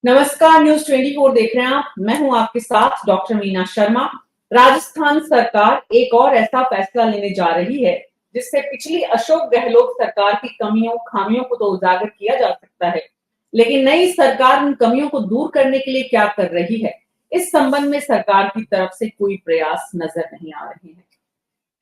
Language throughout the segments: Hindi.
नमस्कार, न्यूज 24 देख रहे हैं आप। मैं हूं आपके साथ डॉक्टर मीना शर्मा। राजस्थान सरकार एक और ऐसा फैसला लेने जा रही है जिससे पिछली अशोक गहलोत सरकार की कमियों खामियों को तो उजागर किया जा सकता है, लेकिन नई सरकार उन कमियों को दूर करने के लिए क्या कर रही है, इस संबंध में सरकार की तरफ से कोई प्रयास नजर नहीं आ रहे हैं।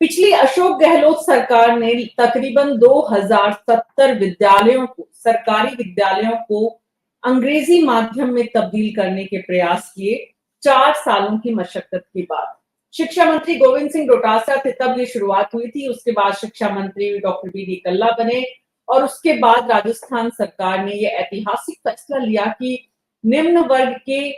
पिछली अशोक गहलोत सरकार ने तकरीबन 2070 विद्यालयों को, सरकारी विद्यालयों को अंग्रेजी माध्यम में तब्दील करने के प्रयास किए। 4 सालों की मशक्कत के बाद शिक्षा मंत्री गोविंद सिंह डोटासरा थे, तब ये शुरुआत हुई थी। उसके बाद शिक्षा मंत्री डॉक्टर बी डी कल्ला बने और उसके बाद राजस्थान सरकार ने यह ऐतिहासिक फैसला लिया कि निम्न वर्ग के,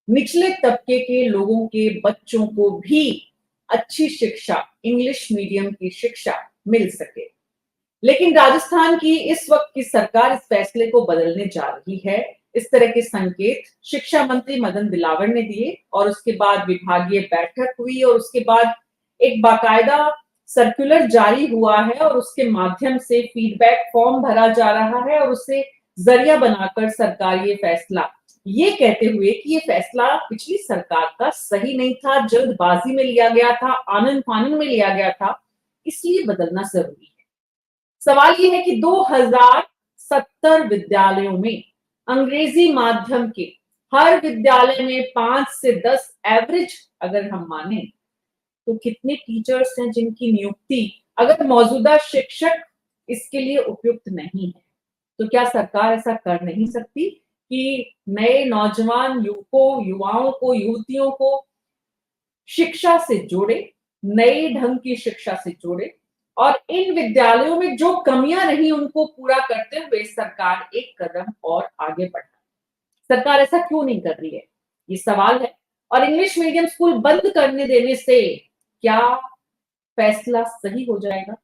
निचले तबके के लोगों के बच्चों को भी अच्छी शिक्षा, इंग्लिश मीडियम की शिक्षा मिल सके। लेकिन राजस्थान की इस वक्त की सरकार इस फैसले को बदलने जा रही है। इस तरह के संकेत शिक्षा मंत्री मदन दिलावर ने दिए और उसके बाद विभागीय बैठक हुई और उसके बाद एक बाकायदा सर्कुलर जारी हुआ है और उसके माध्यम से फीडबैक फॉर्म भरा जा रहा है और उसे जरिया बनाकर सरकार ये फैसला, ये कहते हुए कि ये फैसला पिछली सरकार का सही नहीं था, जल्दबाजी में लिया गया था, आनन फानन में लिया गया था, इसलिए बदलना जरूरी है। सवाल यह है कि 2070 विद्यालयों में अंग्रेजी माध्यम के हर विद्यालय में 5 से 10 एवरेज अगर हम माने तो कितने टीचर्स हैं जिनकी नियुक्ति, अगर मौजूदा शिक्षक इसके लिए उपयुक्त नहीं है, तो क्या सरकार ऐसा कर नहीं सकती कि नए नौजवान युवकों, युवाओं को, युवतियों को शिक्षा से जोड़े, नए ढंग की शिक्षा से जोड़े और इन विद्यालयों में जो कमियां रही उनको पूरा करते हुए सरकार एक कदम और आगे बढ़े। सरकार ऐसा क्यों नहीं कर रही है, ये सवाल है। और इंग्लिश मीडियम स्कूल बंद करने देने से क्या फैसला सही हो जाएगा,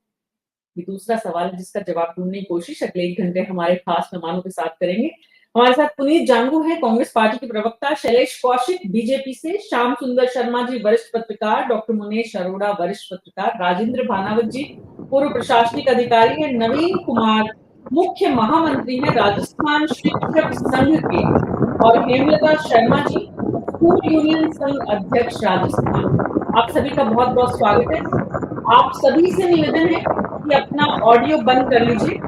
ये दूसरा सवाल है जिसका जवाब ढूंढने की कोशिश अगले 1 घंटे हमारे खास मेहमानों के साथ करेंगे। हमारे साथ पुनीत जांगू है, कांग्रेस पार्टी के प्रवक्ता, शैलेश कौशिक बीजेपी से, श्याम सुंदर शर्मा जी वरिष्ठ पत्रकार, डॉक्टर मुनेश अरोड़ा वरिष्ठ पत्रकार, राजेंद्र भानावत जी पूर्व प्रशासनिक अधिकारी है, नवीन कुमार मुख्य महामंत्री है राजस्थान शिक्षक संघ के और हेमलता शर्मा जी स्कूल यूनियन संघ अध्यक्ष राजस्थान। आप सभी का बहुत बहुत स्वागत है। आप सभी से निवेदन है कि अपना ऑडियो बंद कर लीजिए।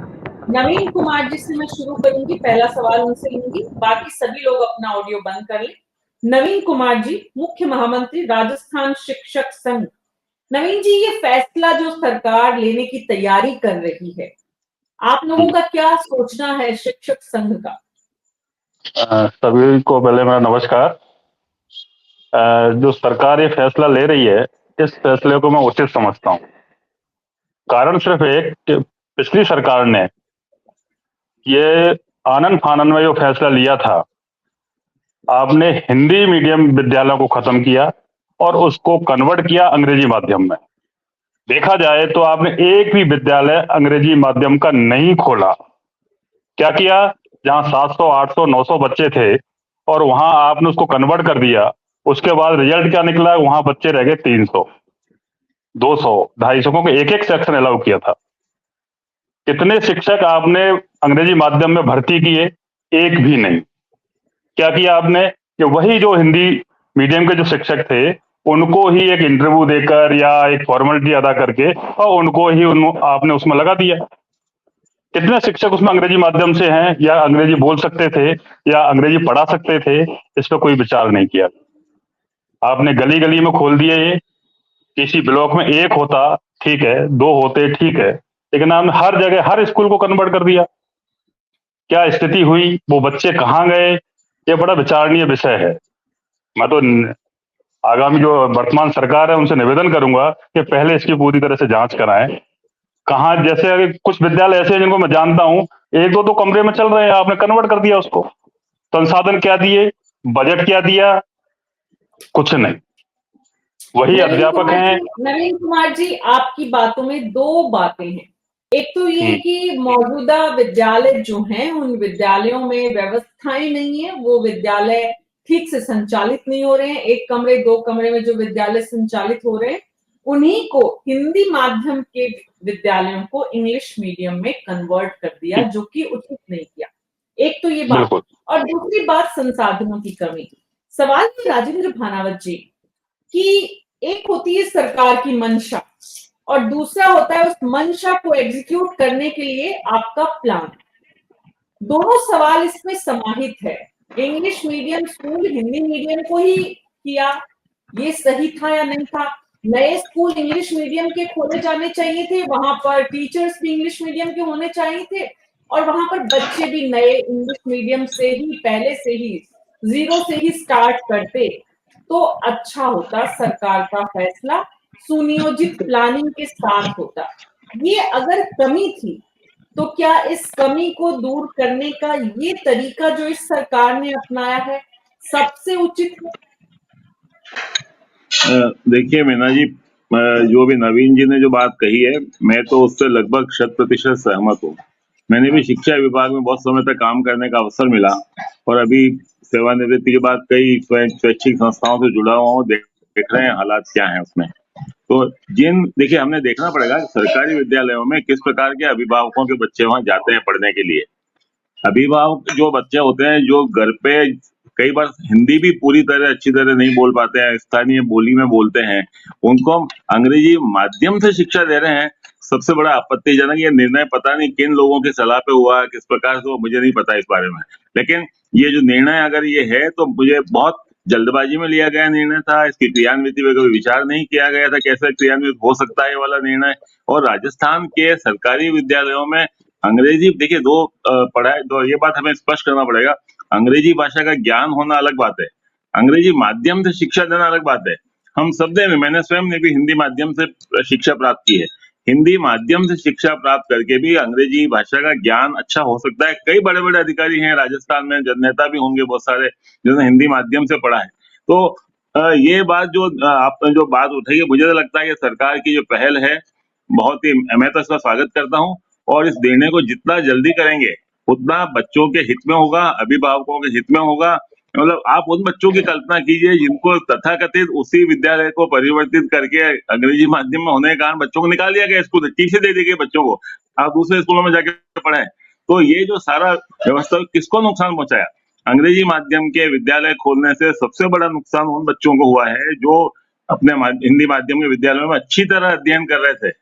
नवीन कुमार जी से मैं शुरू करूंगी, पहला सवाल उनसे लूंगी, बाकी सभी लोग अपना ऑडियो बंद कर लें। नवीन कुमार जी, मुख्य महामंत्री राजस्थान शिक्षक संघ। नवीन जी, ये फैसला जो सरकार लेने की तैयारी कर रही है, आप लोगों का क्या सोचना है शिक्षक संघ का? सभी को पहले मेरा नमस्कार। जो सरकार ये फैसला ले रही है, इस फैसले को मैं उचित समझता हूँ। कारण सिर्फ एक कि पिछली सरकार ने ये आनन फानन में जो फैसला लिया था, आपने हिंदी मीडियम विद्यालयों को खत्म किया और उसको कन्वर्ट किया अंग्रेजी माध्यम में। देखा जाए तो आपने एक भी विद्यालय अंग्रेजी माध्यम का नहीं खोला। क्या किया, जहां 700, 800, 900 बच्चे थे और वहां आपने उसको कन्वर्ट कर दिया। उसके बाद रिजल्ट क्या निकला, वहां बच्चे रह गए 300, 200, 250 को एक एक सेक्शन अलाउ किया था। कितने शिक्षक आपने अंग्रेजी माध्यम में भर्ती किए, एक भी नहीं। क्या किया आपने कि वही जो हिंदी मीडियम के जो शिक्षक थे उनको ही एक इंटरव्यू देकर या एक फॉर्मेलिटी अदा करके और उनको ही आपने उसमें लगा दिया। कितने शिक्षक उसमें अंग्रेजी माध्यम से हैं या अंग्रेजी बोल सकते थे या अंग्रेजी पढ़ा सकते थे, इस पर कोई विचार नहीं किया। आपने गली गली में खोल दिए। ये किसी ब्लॉक में एक होता ठीक है, 2 होते ठीक है, लेकिन आपने हर जगह हर स्कूल को कन्वर्ट कर दिया। क्या स्थिति हुई, वो बच्चे कहाँ गए, ये बड़ा विचारणीय विषय है। मैं तो आगामी जो वर्तमान सरकार है उनसे निवेदन करूंगा कि पहले इसकी पूरी तरह से जांच कराएं। कहाँ, जैसे कुछ विद्यालय ऐसे हैं जिनको मैं जानता हूं, 1-2 तो कमरे में चल रहे हैं, आपने कन्वर्ट कर दिया उसको। संसाधन क्या दिए, बजट क्या दिया, कुछ नहीं। वही अध्यापक हैं। नवीन कुमार जी, आपकी बातों में 2 बातें हैं। एक तो ये कि मौजूदा विद्यालय जो हैं उन विद्यालयों में व्यवस्थाएं नहीं है, वो विद्यालय ठीक से संचालित नहीं हो रहे हैं। 1 कमरे 2 कमरे में जो विद्यालय संचालित हो रहे हैं उन्हीं को हिंदी माध्यम के विद्यालयों को इंग्लिश मीडियम में कन्वर्ट कर दिया, जो कि उचित नहीं किया। एक तो ये बात। और दूसरी बात संसाधनों की कमी। सवाल है राजेंद्र भानावत जी कि एक होती है सरकार की मंशा और दूसरा होता है उस मंशा को एग्जीक्यूट करने के लिए आपका प्लान। दोनों सवाल इसमें समाहित है। English medium school Hindi medium को ही किया, ये सही था या नहीं था? नए स्कूल इंग्लिश मीडियम के खोले जाने चाहिए थे, वहां पर टीचर्स भी इंग्लिश मीडियम के होने चाहिए थे और वहां पर बच्चे भी नए इंग्लिश मीडियम से ही पहले से ही जीरो से ही स्टार्ट करते तो अच्छा होता। सरकार का फैसला सुनियोजित प्लानिंग के साथ होता। ये अगर कमी थी तो क्या इस कमी को दूर करने का ये तरीका जो इस सरकार ने अपनाया है सबसे उचित है? देखिए मीना जी, जो भी नवीन जी ने जो बात कही है, मैं तो उससे लगभग 100% सहमत हूँ। मैंने भी शिक्षा विभाग में बहुत समय तक काम करने का अवसर मिला और अभी सेवानिवृत्ति के बाद कई स्वैच्छिक संस्थाओं से जुड़ा हुआ हूँ, देख रहे हैं हालात क्या है उसमें। तो देखिए हमने देखना पड़ेगा सरकारी विद्यालयों में किस प्रकार के अभिभावकों के बच्चे वहां जाते हैं पढ़ने के लिए। अभिभावक जो बच्चे होते हैं जो घर पे कई बार हिंदी भी पूरी तरह अच्छी तरह नहीं बोल पाते हैं, स्थानीय बोली में बोलते हैं, उनको हम अंग्रेजी माध्यम से शिक्षा दे रहे हैं। सबसे बड़ा आपत्तिजनक ये निर्णय पता नहीं किन लोगों की सलाह पे हुआ, किस प्रकार से, वो मुझे नहीं पता इस बारे में। लेकिन ये जो निर्णय अगर ये है तो मुझे बहुत जल्दबाजी में लिया गया निर्णय था। इसकी क्रियान्विति पे कोई विचार नहीं किया गया था, कैसे क्रियान्वित हो सकता है ये वाला निर्णय। और राजस्थान के सरकारी विद्यालयों में अंग्रेजी, देखिए दो पढ़ाई, दो ये बात हमें स्पष्ट करना पड़ेगा। अंग्रेजी भाषा का ज्ञान होना अलग बात है, अंग्रेजी माध्यम से शिक्षा देना अलग बात है। हम सब ने, मैंने स्वयं ने भी हिंदी माध्यम से शिक्षा प्राप्त की है। हिंदी माध्यम से शिक्षा प्राप्त करके भी अंग्रेजी भाषा का ज्ञान अच्छा हो सकता है। कई बड़े बड़े अधिकारी हैं राजस्थान में, जननेता भी होंगे बहुत सारे जिन्होंने हिंदी माध्यम से पढ़ा है। तो ये बात जो आपने जो बात उठाई है, मुझे तो लगता है कि सरकार की जो पहल है बहुत ही, मैं तो इसका स्वागत करता हूँ। और इस निर्णय को जितना जल्दी करेंगे उतना बच्चों के हित में होगा, अभिभावकों के हित में होगा। मतलब आप उन बच्चों की कल्पना कीजिए जिनको तथाकथित उसी विद्यालय को परिवर्तित करके अंग्रेजी माध्यम में होने के कारण बच्चों को निकाल दिया गया, स्कूल टीसी दे दी गई बच्चों को, आप दूसरे स्कूलों में जाके पढ़ाएं। तो ये जो सारा व्यवस्था किसको नुकसान पहुंचाया? अंग्रेजी माध्यम के विद्यालय खोलने से सबसे बड़ा नुकसान उन बच्चों को हुआ है जो अपने हिंदी माध्यम के विद्यालयों में अच्छी तरह अध्ययन कर रहे थे।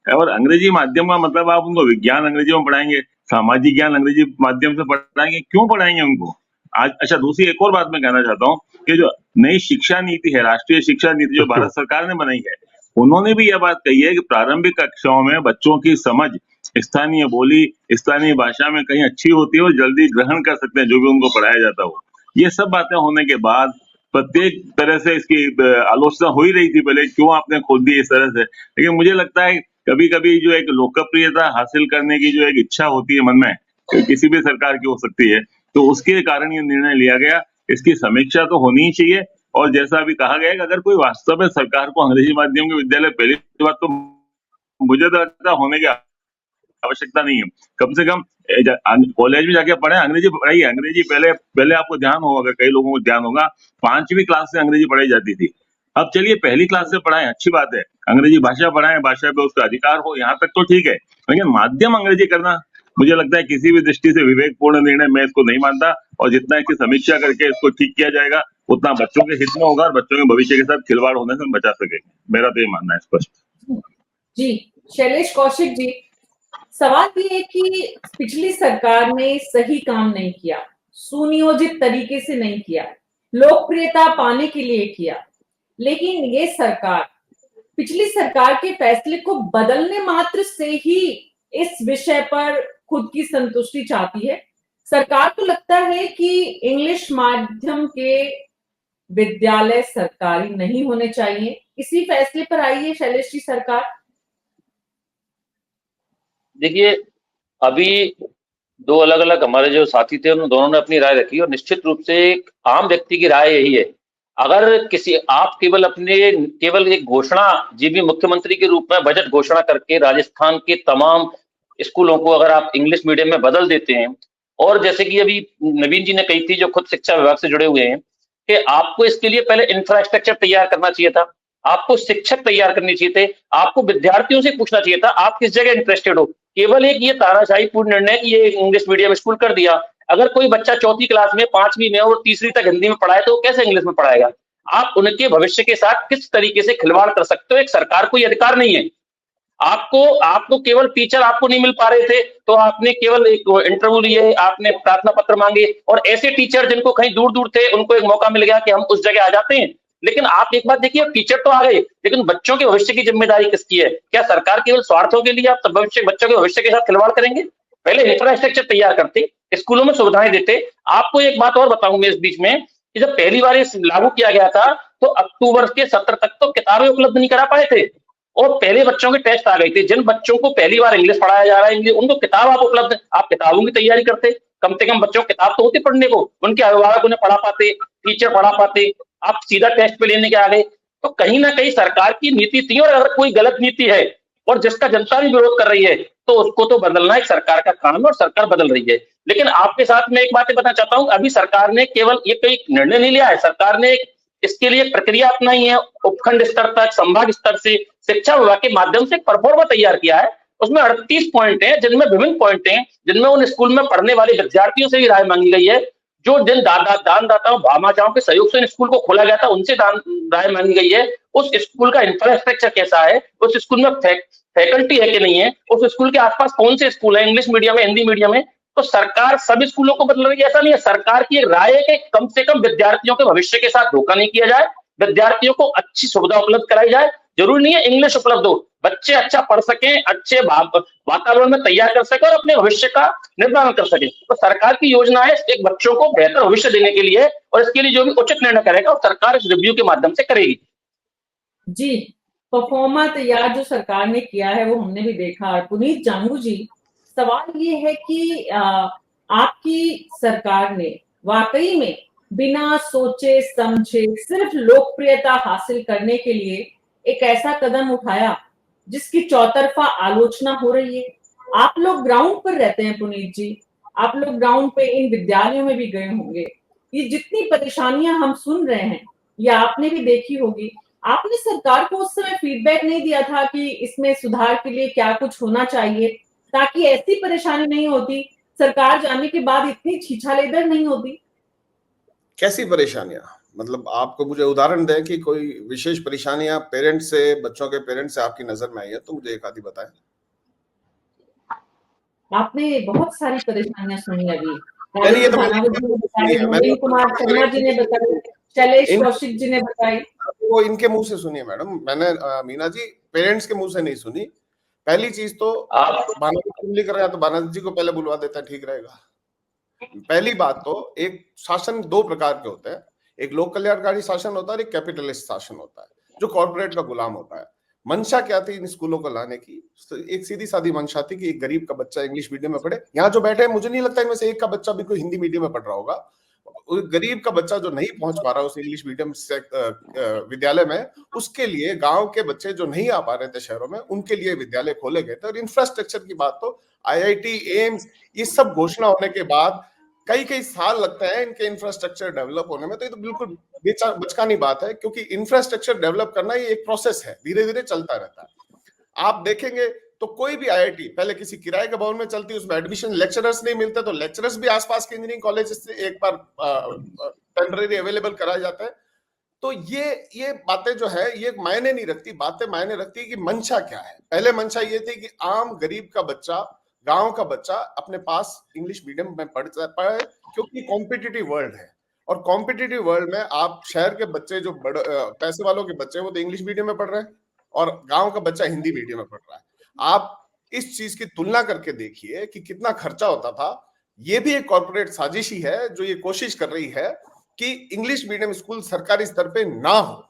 और अंग्रेजी माध्यम का मतलब आप उनको विज्ञान अंग्रेजी में पढ़ाएंगे, सामाजिक ज्ञान अंग्रेजी माध्यम से पढ़ाएंगे, क्यों पढ़ाएंगे उनको? आज अच्छा, दूसरी एक और बात मैं कहना चाहता हूँ कि जो नई शिक्षा नीति है, राष्ट्रीय शिक्षा नीति जो भारत सरकार ने बनाई है, उन्होंने भी यह बात कही है कि प्रारंभिक कक्षाओं में बच्चों की समझ स्थानीय बोली, स्थानीय भाषा में कहीं अच्छी होती है और जल्दी ग्रहण कर सकते हैं जो भी उनको पढ़ाया जाता हो। ये सब बातें होने के बाद प्रत्येक तरह से इसकी आलोचना हो ही रही थी पहले, क्यों आपने खोल दी इस तरह से। लेकिन मुझे लगता है कभी कभी जो एक लोकप्रियता हासिल करने की जो एक इच्छा होती है मन में, किसी भी सरकार की हो सकती है, तो उसके कारण ये निर्णय लिया गया। इसकी समीक्षा तो होनी ही चाहिए। और जैसा अभी कहा गया कि अगर कोई वास्तव में सरकार को अंग्रेजी माध्यम के विद्यालय, पहली बात तो मुझे तो लगता होने की आवश्यकता नहीं है। कम से कम कॉलेज में जाके पढ़े, अंग्रेजी पढ़ाइए। अंग्रेजी पहले आपको ध्यान होगा, कई लोगों को ध्यान होगा, 5वीं क्लास से अंग्रेजी पढ़ाई जाती थी। अब चलिए पहली क्लास से पढ़ाएं, अच्छी बात है, अंग्रेजी भाषा पढ़ाएं, भाषा पे उसका अधिकार हो, यहाँ तक तो ठीक है। लेकिन माध्यम अंग्रेजी करना मुझे लगता है किसी भी दृष्टि से विवेकपूर्ण निर्णय मैं इसको नहीं मानता। और जितना इसकी समीक्षा करके इसको ठीक किया जाएगा उतना बच्चों के हित में होगा और बच्चों के भविष्य के साथ खिलवाड़ होने से हम बचा सकेंगे। मेरा तो ये मानना है स्पष्ट। जी शैलेश कौशिक जी, सवाल ये है कि पिछली सरकार ने सही काम नहीं किया, सुनियोजित तरीके से नहीं किया, लोकप्रियता पाने के लिए किया। लेकिन ये सरकार पिछली सरकार के फैसले को बदलने मात्र से ही इस विषय पर खुद की संतुष्टि चाहती है। सरकार को लगता है कि इंग्लिश माध्यम के विद्यालय सरकारी नहीं होने चाहिए। इसी फैसले पर आई है शैलेश जी सरकार। देखिए, अभी दो अलग अलग हमारे जो साथी थे उन दोनों ने अपनी राय रखी और निश्चित रूप से एक आम व्यक्ति की राय यही है, अगर किसी आप केवल एक घोषणा, जी भी मुख्यमंत्री के रूप में बजट घोषणा करके राजस्थान के तमाम स्कूलों को अगर आप इंग्लिश मीडियम में बदल देते हैं, और जैसे कि अभी नवीन जी ने कही थी जो खुद शिक्षा विभाग से जुड़े हुए हैं, कि आपको इसके लिए पहले इंफ्रास्ट्रक्चर तैयार करना चाहिए था, आपको शिक्षक तैयार करने चाहिए थे, आपको विद्यार्थियों से पूछना चाहिए था आप किस जगह इंटरेस्टेड हो। केवल एक ये तानाशाही पूर्ण निर्णय कि ये इंग्लिश मीडियम स्कूल कर दिया, अगर कोई बच्चा चौथी क्लास में, 5वीं में और 3री तक हिंदी में पढ़ाए तो वो कैसे इंग्लिश में पढ़ाएगा? आप उनके भविष्य के साथ किस तरीके से खिलवाड़ कर सकते हो? एक सरकार को ये अधिकार नहीं है। आपको केवल टीचर आपको नहीं मिल पा रहे थे तो आपने केवल एक इंटरव्यू लिए, आपने प्रार्थना पत्र मांगे, और ऐसे टीचर जिनको कहीं दूर दूर थे उनको एक मौका मिल गया कि हम उस जगह आ जाते हैं। लेकिन आप एक बात देखिए, टीचर तो आ गए, लेकिन बच्चों के भविष्य की जिम्मेदारी किसकी है? क्या सरकार केवल स्वार्थों के लिए आप बच्चों के भविष्य के साथ खिलवाड़ करेंगे? पहले इंफ्रास्ट्रक्चर तैयार करते, स्कूलों में सुविधाएं देते। आपको एक बात और बताऊं मैं इस बीच में, कि जब पहली बार इस लागू किया गया था तो अक्टूबर के सत्र तक तो किताबें उपलब्ध नहीं करा पाए थे, और पहले बच्चों के टेस्ट आ गए थे। जिन बच्चों को पहली बार इंग्लिश पढ़ाया जा रहा है, उनको किताब आप उपलब्ध, आप किताबों की तैयारी करते, कम से कम बच्चों को किताब तो होती पढ़ने को, उनके अभिभावक उन्हें पढ़ा पाते, टीचर पढ़ा पाते। आप सीधा टेस्ट पे लेने के आ गए। तो कहीं ना कहीं सरकार की नीति थी, और अगर कोई गलत नीति है और जिसका जनता भी विरोध कर रही है तो उसको तो बदलना एक सरकार का काम है, और सरकार बदल रही है। लेकिन आपके साथ मैं एक बात बताना चाहता हूं, अभी सरकार ने केवल ये कोई निर्णय नहीं लिया है, सरकार ने इसके लिए प्रक्रिया अपनाई है। उपखंड स्तर तक, संभाग स्तर से शिक्षा विभाग के माध्यम से एक परफॉर्मा तैयार किया है। उसमें 38 पॉइंट हैं, जिनमें विभिन्न पॉइंट हैं, जिनमें उन स्कूल में पढ़ने वाले विद्यार्थियों से भी राय मांगी गई है। जो जिन दानदाताओं, भामाशाहों के सहयोग से स्कूल को खोला गया था, उनसे राय मांगी गई है। उस स्कूल का इंफ्रास्ट्रक्चर कैसा है, उस स्कूल में फैकल्टी है कि नहीं है, उस स्कूल के आसपास कौन से स्कूल है, इंग्लिश मीडियम है, हिंदी मीडियम है। तो सरकार सभी स्कूलों को बदल रही है, ऐसा नहीं है। सरकार की एक राय है कि कम से कम विद्यार्थियों के भविष्य के साथ धोखा नहीं किया जाए, विद्यार्थियों को अच्छी सुविधा उपलब्ध कराई जाए। जरूरी नहीं है इंग्लिश उपलब्ध हो, बच्चे अच्छा पढ़ सकें, अच्छे वातावरण में तैयार कर सके और अपने भविष्य का निर्माण कर सके। तो सरकार की योजना है एक बच्चों को बेहतर भविष्य देने के लिए, और इसके लिए जो भी उचित निर्णय करेगा वो सरकार इस रिव्यू के माध्यम से करेगी। जी, परफॉर्मा तैयार जो सरकार ने किया है वो हमने भी देखा। पुनीत जांगू जी, सवाल ये है कि आपकी सरकार ने वाकई में बिना सोचे समझे सिर्फ लोकप्रियता हासिल करने के लिए एक ऐसा कदम उठाया जिसकी चौतरफा आलोचना हो रही है। आप लोग ग्राउंड पर रहते हैं पुनीत जी, आप लोग ग्राउंड पे इन विद्यालयों में भी गए होंगे। ये जितनी परेशानियां हम सुन रहे हैं ये आपने भी देखी होगी। आपने सरकार को उस समय फीडबैक नहीं दिया था कि इसमें सुधार के लिए क्या कुछ होना चाहिए, ताकि ऐसी परेशानी नहीं होती, सरकार जाने के बाद इतनी छीछालेदर नहीं होती? कैसी परेशानियां? मतलब आपको मुझे उदाहरण दें कि कोई विशेष परेशानियां पेरेंट्स से, बच्चों के पेरेंट्स से आपकी नजर में आई है तो मुझे एक आधी बताएं। आपने बहुत सारी परेशानियां सुनी अभी, ये तो नवीन कुमार शर्मा जी ने बताई, शैलेश कौशिक जी ने बताई। वो इनके मुंह से सुनिए मैडम, मैंने मीना जी पेरेंट्स के मुंह से नहीं सुनी। पहली चीज तो आप बानाजी कर रहे हैं तो बानाजी जी को पहले बुलवा देता है, ठीक रहेगा। पहली बात तो एक शासन दो प्रकार के होते हैं, एक लोक कल्याणकारी शासन होता है, एक कैपिटलिस्ट शासन होता है जो कॉर्पोरेट का गुलाम होता है। मंशा क्या थी इन स्कूलों को लाने की? एक सीधी सादी मंशा थी कि एक गरीब का बच्चा इंग्लिश मीडियम में पढ़े। यहाँ जो बैठे मुझे नहीं लगता इनमें से एक का बच्चा भी कोई हिंदी मीडियम में पढ़ रहा होगा। गरीब का बच्चा जो नहीं पहुंच पा रहा उस इंग्लिश मीडियम विद्यालय में, उसके लिए गांव के बच्चे जो नहीं आ पा रहे थे शहरों में, उनके लिए विद्यालय खोले गए थे। और इंफ्रास्ट्रक्चर की बात तो IIT, एम्स, ये सब घोषणा होने के बाद कई साल लगता है इनके इंफ्रास्ट्रक्चर डेवलप होने में। तो ये तो बिल्कुल बचकानी बात है, क्योंकि इंफ्रास्ट्रक्चर डेवलप करना ये एक प्रोसेस है, धीरे धीरे चलता रहता है। आप देखेंगे तो कोई भी IIT पहले किसी किराए के भवन में चलती, उसमें एडमिशन लेक्चरर्स नहीं मिलते तो लेक्चरर्स भी आसपास के इंजीनियरिंग कॉलेज से एक बार टेम्परेरी अवेलेबल कराया जाता है। तो ये बातें जो है ये मायने नहीं रखती, बातें मायने रखती है कि मंशा क्या है। पहले मंशा ये थी कि आम गरीब का बच्चा, गांव का बच्चा अपने पास इंग्लिश मीडियम में पढ़ पाए, क्योंकि कॉम्पिटिटिव वर्ल्ड है। और कॉम्पिटिटिव वर्ल्ड में आप शहर के बच्चे जो बड़े पैसे वालों के बच्चे वो तो इंग्लिश मीडियम में पढ़ रहे हैं और गांव का बच्चा हिंदी मीडियम में पढ़ रहा है। आप इस चीज की तुलना करके देखिए कि कितना खर्चा होता था। ये भी एक कॉर्पोरेट साजिश ही है जो ये कोशिश कर रही है कि इंग्लिश मीडियम स्कूल सरकारी स्तर पे ना हो,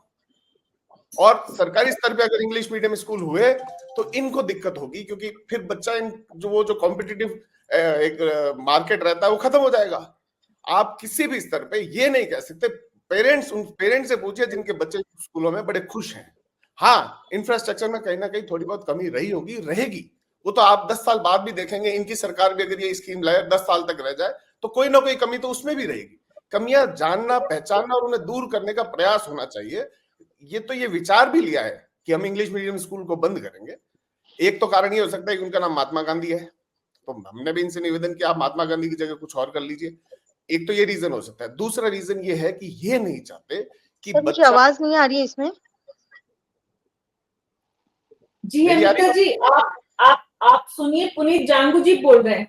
और सरकारी स्तर पे अगर इंग्लिश मीडियम स्कूल हुए तो इनको दिक्कत होगी, क्योंकि फिर बच्चा जो कॉम्पिटिटिव एक मार्केट रहता है वो खत्म हो जाएगा। आप किसी भी स्तर पे ये नहीं कह सकते। पेरेंट्स से पूछिए जिनके बच्चे स्कूलों में बड़े खुश हैं। हाँ, इंफ्रास्ट्रक्चर में कहीं ना कहीं थोड़ी बहुत कमी रही होगी, रहेगी, वो तो आप 10 साल बाद भी देखेंगे। इनकी सरकार भी अगर ये स्कीम लाए 10 साल तक रह जाए तो कोई ना कोई कमी तो उसमें भी रहेगी। कमियां जानना, पहचानना और उन्हें दूर करने का प्रयास होना चाहिए। ये विचार भी लिया है कि हम इंग्लिश मीडियम स्कूल को बंद करेंगे। एक तो कारण ये हो सकता है कि उनका नाम महात्मा गांधी है, तो हमने भी इनसे निवेदन किया आप महात्मा गांधी की जगह कुछ और कर लीजिए। एक तो ये रीजन हो सकता है। दूसरा रीजन ये है कि ये नहीं चाहते कि सर मुझे बच्चा आवाज नहीं आ रही है इसमें। जी मेरी आ रही अमिता जी, आप सुनिए, पुनीत जांगू जी बोल रहे हैं।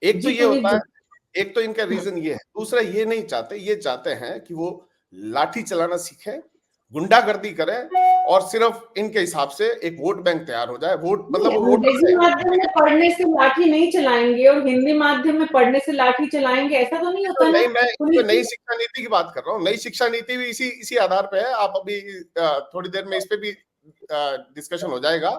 एक तो जी, ये पुनीत होता है, जी। एक तो इनका रीजन ये है। दूसरा ये नहीं चाहते, ये चाहते हैं कि वो लाठी चलाना सीखे, गुंडागर्दी करें और सिर्फ इनके हिसाब से एक वोट बैंक तैयार हो जाए। वोट मतलब वो वोट अंग्रेजी माध्यम में पढ़ने से लाठी नहीं चलाएंगे और हिंदी माध्यम में पढ़ने से लाठी चलाएंगे, ऐसा तो नहीं होता ना? नहीं, मैं पुनीत तो नई जी, शिक्षा नीति की बात कर रहा हूँ। नई शिक्षा नीति भी इसी आधार पे है। आप अभी थोड़ी देर में इस पे भी डिस्कशन हो जाएगा।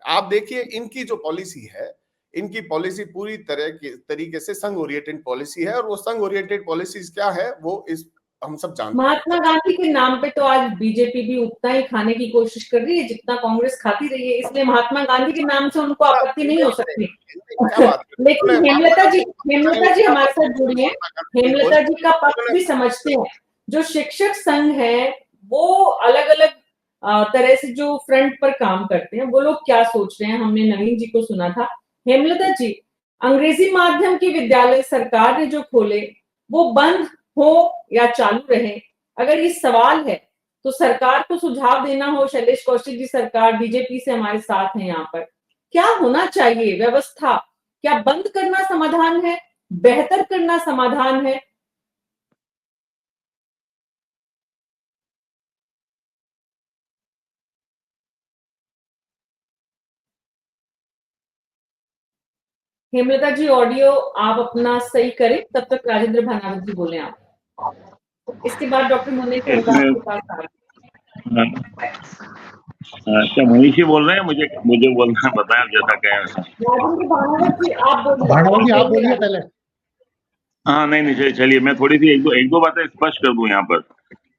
आप देखिए इनकी जो पॉलिसी है, इनकी पॉलिसी पूरी तरीके से संघ ओरिएंटेड पॉलिसी है और वो संघ ओरिएंटेड पॉलिसीज क्या है वो इस हम सब जानते हैं। महात्मा गांधी के नाम पे तो आज बीजेपी भी उतना ही खाने की कोशिश कर रही है जितना कांग्रेस खाती रही है, इसलिए महात्मा गांधी के नाम से उनको आपत्ति नहीं हो सकती। क्या बात कर रहे हैं? लेकिन हेमलता जी हमारे साथ जुड़ी है। हेमलता जी का पक्ष भी समझते हैं। जो शिक्षक संघ है वो अलग अलग तरह से जो फ्रंट पर काम करते हैं, वो लोग क्या सोच रहे हैं, हमने नवीन जी को सुना था। हेमलता जी, अंग्रेजी माध्यम के विद्यालय सरकार ने जो खोले वो बंद हो या चालू रहे, अगर ये सवाल है तो सरकार को सुझाव देना हो। शैलेश कौशिक जी सरकार बीजेपी से हमारे साथ हैं यहाँ पर, क्या होना चाहिए व्यवस्था? क्या बंद करना समाधान है, बेहतर करना समाधान है? हेमलता जी ऑडियो आप अपना सही करें, तब तक राजेंद्र भानावत जी बोले आप। इसके बाद डॉक्टर मुनीश के पास आ रहे हैं। क्या मनीष जी बोल रहे हैं? मुझे बोलना बताएं आप जैसा कहें वैसा। राजेंद्र भानावत जी आप बोलिए। भानावत जी आप बोलिए पहले। हाँ नहीं चलिए मैं थोड़ी सी एक दो बातें स्पष्ट कर दूं यहाँ पर।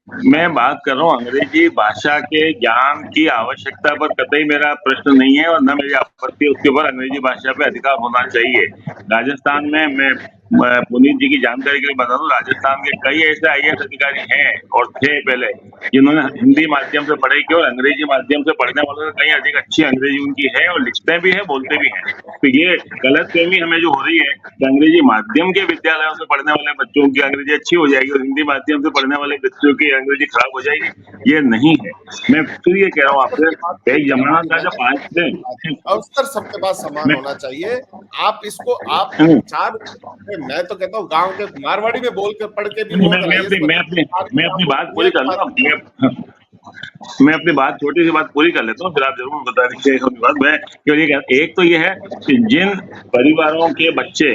मैं बात कर रहा हूँ अंग्रेजी भाषा के ज्ञान की आवश्यकता पर कतई मेरा प्रश्न नहीं है और न मेरी आपत्ति है उसके ऊपर। अंग्रेजी भाषा पे अधिकार होना चाहिए। राजस्थान में मैं पुनीत जी की जानकारी के लिए बता दूं, राजस्थान के कई ऐसे IAS अधिकारी हैं और थे पहले जिन्होंने हिंदी माध्यम से पढ़ाई की और अंग्रेजी माध्यम से पढ़ने वालों से कहीं अधिक अच्छी अंग्रेजी उनकी है और लिखते भी है, बोलते भी हैं। तो ये गलतफहमी हमें जो हो रही है कि अंग्रेजी माध्यम के विद्यालयों से पढ़ने वाले बच्चों की अंग्रेजी अच्छी हो जाएगी और हिंदी माध्यम से पढ़ने वाले बच्चों की अंग्रेजी खराब हो जाएगी, ये नहीं है। मैं फिर ये कह रहा हूँ आपसे, एक जमाना था जब आज से अवसर सबके पास समान होना चाहिए। आप इसको आप चार, मैं तो कहता हूँ गांव के मारवाड़ी में बोल कर पढ़ के भी मैं अपनी बात पूरी कर लूँ। मैं अपनी बात छोटी सी बात पूरी कर लेता हूँ, फिर आप जरूर बता दीजिए बात। मैं केवल ये एक तो ये है कि जिन परिवारों के बच्चे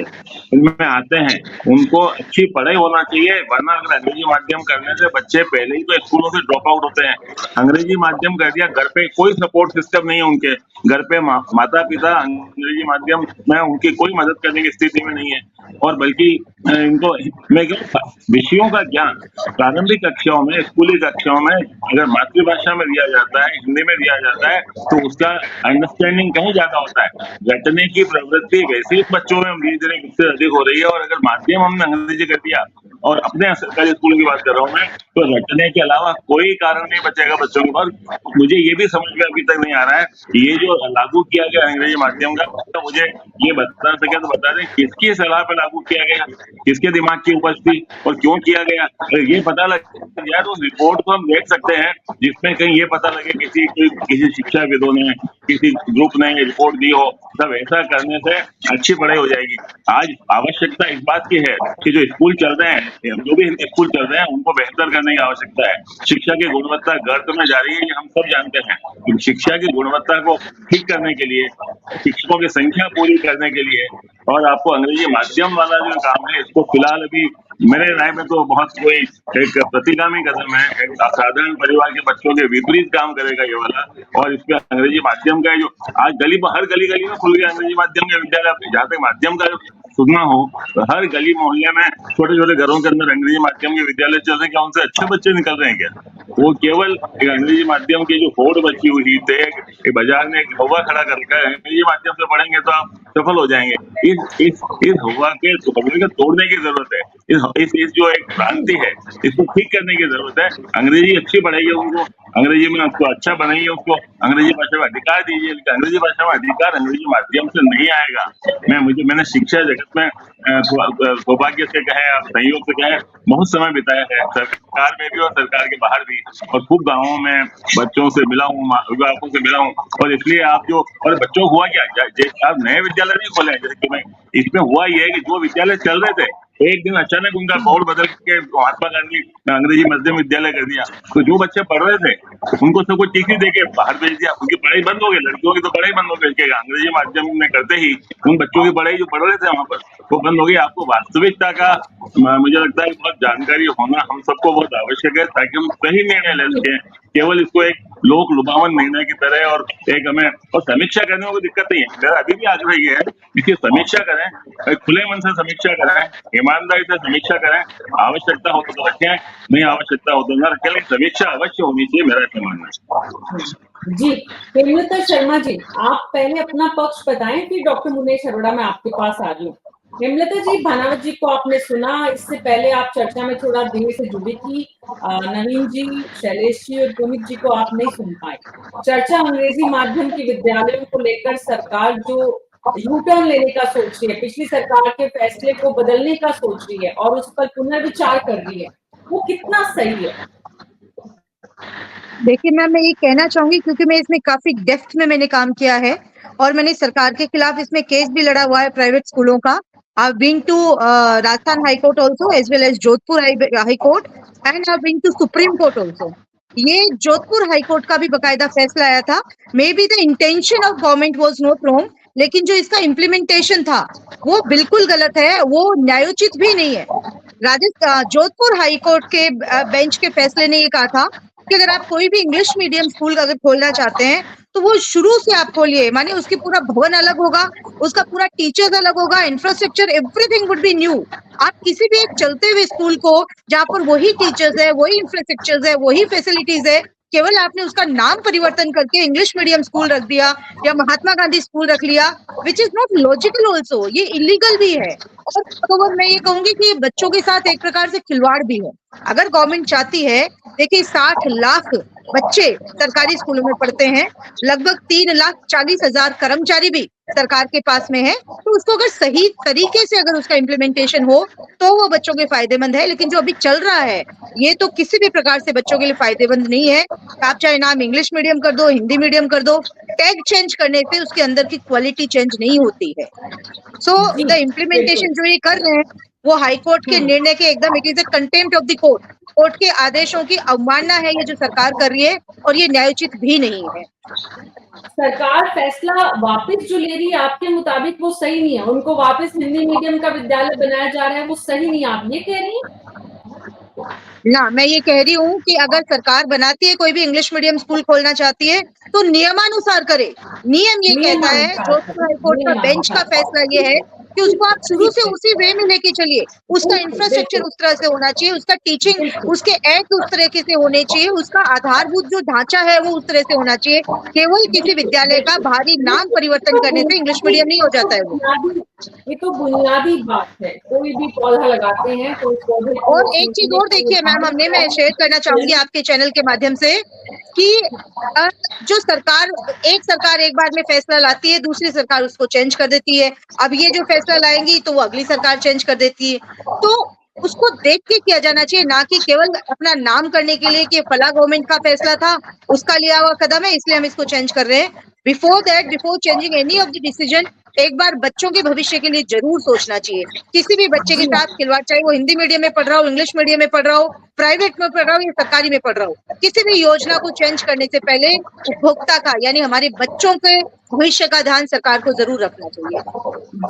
इनमें आते हैं उनको अच्छी पढ़ाई होना चाहिए, वरना अगर अंग्रेजी माध्यम करने से बच्चे पहले ही तो स्कूलों से ड्रॉप आउट होते हैं। अंग्रेजी माध्यम कर दिया, घर पे कोई सपोर्ट सिस्टम नहीं है उनके, घर पे माता पिता अंग्रेजी माध्यम में उनकी कोई मदद करने की स्थिति में नहीं है और बल्कि इनको मैं कहूँ विषयों का ज्ञान प्रारंभिक कक्षाओं में, स्कूली कक्षाओं में अगर मातृभाषा में दिया जाता है, हिंदी में दिया जाता है, तो उसका अंडरस्टैंडिंग कहीं ज्यादा होता है। रटने की प्रवृत्ति वैसे ही बच्चों में धीरे धीरे इससे अधिक हो रही है और अगर माध्यम हमने अंग्रेजी कर दिया, और अपने सरकारी स्कूलों की बात कर रहा हूँ मैं, तो रटने के अलावा कोई कारण नहीं बचेगा बच्चों के पास। मुझे ये भी समझ में अभी तक नहीं आ रहा है ये जो लागू किया गया अंग्रेजी माध्यम का, तो मुझे ये बता सके तो बता दें किसकी सलाह पे लागू किया गया, किसके दिमाग की उपज थी और क्यों किया गया। अगर ये पता लग जाए तो रिपोर्ट को हम देख सकते हैं जिसमें कहीं ये पता लगे किसी शिक्षाविदों ने, किसी ग्रुप ने ये रिपोर्ट दी हो। सब ऐसा करने से अच्छी पढ़ाई हो जाएगी। आज आवश्यकता इस बात की है कि जो स्कूल चल रहे हैं, जो भी स्कूल चल रहे हैं, उनको बेहतर करने की आवश्यकता है। शिक्षा की गुणवत्ता गर्त में जा रही है, ये हम सब जानते हैं। शिक्षा की गुणवत्ता को ठीक करने के लिए, शिक्षकों की संख्या पूरी करने के लिए और आपको अंग्रेजी माध्यम वाला जो काम है इसको फिलहाल अभी मेरे राय में तो बहुत कोई एक प्रतिगामी कदम है। एक असाधारण परिवार के बच्चों के विपरीत काम करेगा ये वाला। और इसमें अंग्रेजी माध्यम का जो आज हर गली में खुल गया अंग्रेजी माध्यम के विद्यालय। जहाँ तक माध्यम का सुनना हो तो हर गली मोहल्ले में छोटे छोटे घरों के अंदर अंग्रेजी माध्यम के विद्यालय चल रहे हैं। क्या उनसे अच्छे बच्चे निकल रहे हैं क्या? वो केवल एक अंग्रेजी माध्यम की जो होड़ बची हुई थे, बाजार में एक हवा खड़ा कर रखा है, अंग्रेजी माध्यम से पढ़ेंगे तो आप सफल हो जाएंगे। इस हवा के तोड़ने की जरूरत है। इस जो एक भ्रांति है, इसको ठीक करने की जरूरत है। अंग्रेजी अच्छी पढ़ाइए उनको, अंग्रेजी में उसको अच्छा बनाइए, उसको अंग्रेजी भाषा में अधिकार दीजिए। लेकिन अंग्रेजी भाषा में अधिकार अंग्रेजी माध्यम से नहीं आएगा। मैंने शिक्षा जगत में सौभाग्य से कहे, आप संयोग से कहे, बहुत समय बिताया है, सरकार में भी और सरकार के बाहर भी, और खूब गाँवों में बच्चों से मिला हूँ, अभिभावकों से मिला हूँ। और इसलिए आप जो, और बच्चों को हुआ क्या, आप नए विद्यालय नहीं खोले, जैसे कि मैं, इसमें हुआ ये है कि जो विद्यालय चल रहे थे, एक दिन अचानक उनका बोर्ड बदल के महात्मा गांधी अंग्रेजी मध्यम विद्यालय कर दिया। तो जो बच्चे पढ़ रहे थे उनको सब कुछ टीसी देके बाहर भेज दिया, उनकी पढ़ाई बंद हो गई। लड़कियों की तो पढ़ाई बंद हो गई, अंग्रेजी माध्यम में करते ही उन बच्चों की पढ़ाई जो पढ़ रहे थे वहां पर, वो बंद हो गई। आपको वास्तविकता का मुझे लगता है बहुत जानकारी होना हम सबको बहुत आवश्यक है, ताकि हम सही निर्णय ले सकें। केवल इसको एक लोक लुभावन निर्णय की तरह और एक हमें, और समीक्षा करने में कोई दिक्कत नहीं है। मेरा अभी भी आग्रह ये है, इसकी समीक्षा करें, खुले मन से समीक्षा करें, ईमानदारी से समीक्षा करें। आवश्यकता हो तो रखें, नहीं आवश्यकता हो तो न रखें, लेकिन समीक्षा अवश्य होनी चाहिए, मेरा ऐसा मानना है। जी, हेमलता शर्मा जी, आप पहले अपना पक्ष बताएं, फिर डॉक्टर मुनेश अरोड़ा मैं आपके पास आ रही हूँ। हेमलता जी, भानावत जी को आपने सुना, इससे पहले आप चर्चा में थोड़ा देर से जुड़ी थी। नवीन जी, शैलेश जी और पुमित जी को आप नहीं सुन पाए। चर्चा अंग्रेजी माध्यम के विद्यालयों को लेकर सरकार जो यू टर्न लेने का सोच रही है, पिछली सरकार के फैसले को बदलने का सोच रही है और उस पर पुनर्विचार कर रही है, वो कितना सही है? देखिए मैम, मैं ये कहना चाहूंगी, क्योंकि मैं इसमें काफी डेप्थ में मैंने काम किया है और मैंने सरकार के खिलाफ इसमें केस भी लड़ा हुआ है प्राइवेट स्कूलों का। I've been to Rajasthan High Court also, as well as Jodhpur High Court, and I've been to Supreme Court also. ये जोधपुर हाई कोर्ट का भी बकायदा फैसला आया था। May be the intention of government was not wrong, लेकिन जो इसका इम्प्लीमेंटेशन था वो बिल्कुल गलत है, वो न्यायोचित भी नहीं है। जोधपुर हाई कोर्ट के बेंच के फैसले ने ये कहा था कि अगर आप कोई भी इंग्लिश मीडियम स्कूल अगर खोलना चाहते हैं तो वो शुरू से आप खोलिए, माने उसकी पूरा भवन अलग होगा, उसका पूरा टीचर्स अलग होगा, infrastructure everything would be new. आप किसी भी एक चलते हुए स्कूल को जहाँ पर वही टीचर्स है, वही इंफ्रास्ट्रक्चर है, वही फैसिलिटीज है, केवल आपने उसका नाम परिवर्तन करके इंग्लिश मीडियम स्कूल रख दिया या महात्मा गांधी स्कूल रख लिया, which is not logical also, ये इलीगल भी है। और मैं ये कहूंगी कि बच्चों के साथ एक प्रकार से खिलवाड़ भी है। अगर गवर्नमेंट चाहती है, देखिए 60 लाख बच्चे सरकारी स्कूलों में पढ़ते हैं, लगभग 3,40,000 कर्मचारी भी सरकार के पास में है, तो उसको अगर सही तरीके से अगर उसका इम्प्लीमेंटेशन हो तो वो बच्चों के फायदेमंद है। लेकिन जो अभी चल रहा है ये तो किसी भी प्रकार से बच्चों के लिए फायदेमंद नहीं है। आप चाहे नाम इंग्लिश मीडियम कर दो, हिंदी मीडियम कर दो, टैग चेंज करने से उसके अंदर की क्वालिटी चेंज नहीं होती है। सो द इम्प्लीमेंटेशन जो ये कर रहे हैं वो हाई कोर्ट के निर्णय के एकदम, it is a contempt of the court, court के आदेशों की अवमानना है ये जो सरकार कर रही है, और ये न्यायोचित भी नहीं है। सरकार फैसला वापस जो ले रही है आपके मुताबिक वो सही नहीं है, उनको वापस हिंदी मीडियम का विद्यालय बनाया जा रहा है, वो सही नहीं है, आप ये कह रही हैं? ना, मैं ये कह रही हूँ कि अगर सरकार बनाती है, कोई भी इंग्लिश मीडियम स्कूल खोलना चाहती है तो नियमानुसार करे। नियम ये कहता है, जोधपुर हाईकोर्ट का बेंच का फैसला ये है कि उसको आप शुरू से उसी वे में लेके चलिए, उसका इंफ्रास्ट्रक्चर उस तरह से होना चाहिए, उसका टीचिंग, उसके एक्ट उस तरीके से होने चाहिए, उसका आधारभूत जो ढांचा है वो उस तरह से होना चाहिए। केवल किसी विद्यालय का भारी नाम परिवर्तन करने से इंग्लिश मीडियम नहीं हो जाता है वो। ये तो बुनियादी बात है, कोई भी पौधा लगाते हैं तो उस पौधे को, और एक चीज और देखिए मैम, मैं शेयर करना चाहूंगी आपके चैनल के माध्यम से कि जो सरकार एक बार में फैसला लाती है, दूसरी सरकार उसको चेंज कर देती है। अब ये जो फैसला लाएंगी तो वो अगली सरकार चेंज कर देती है, तो उसको देख के किया जाना चाहिए, ना कि केवल अपना नाम करने के लिए कि फला गवर्नमेंट का फैसला था, उसका लिया हुआ कदम है इसलिए हम इसको चेंज कर रहे हैं। Before changing any of the decision, एक बार बच्चों के भविष्य के लिए जरूर सोचना चाहिए। किसी भी बच्चे के साथ खिलवाड़, चाहे वो हिंदी मीडियम में पढ़ रहा हो, इंग्लिश मीडियम में पढ़ रहा हो, प्राइवेट में पढ़ रहा हो या सरकारी में पढ़ रहा हो, किसी भी योजना को चेंज करने से पहले उपभोक्ता का, यानी हमारे बच्चों के भविष्य का ध्यान सरकार को जरूर रखना चाहिए।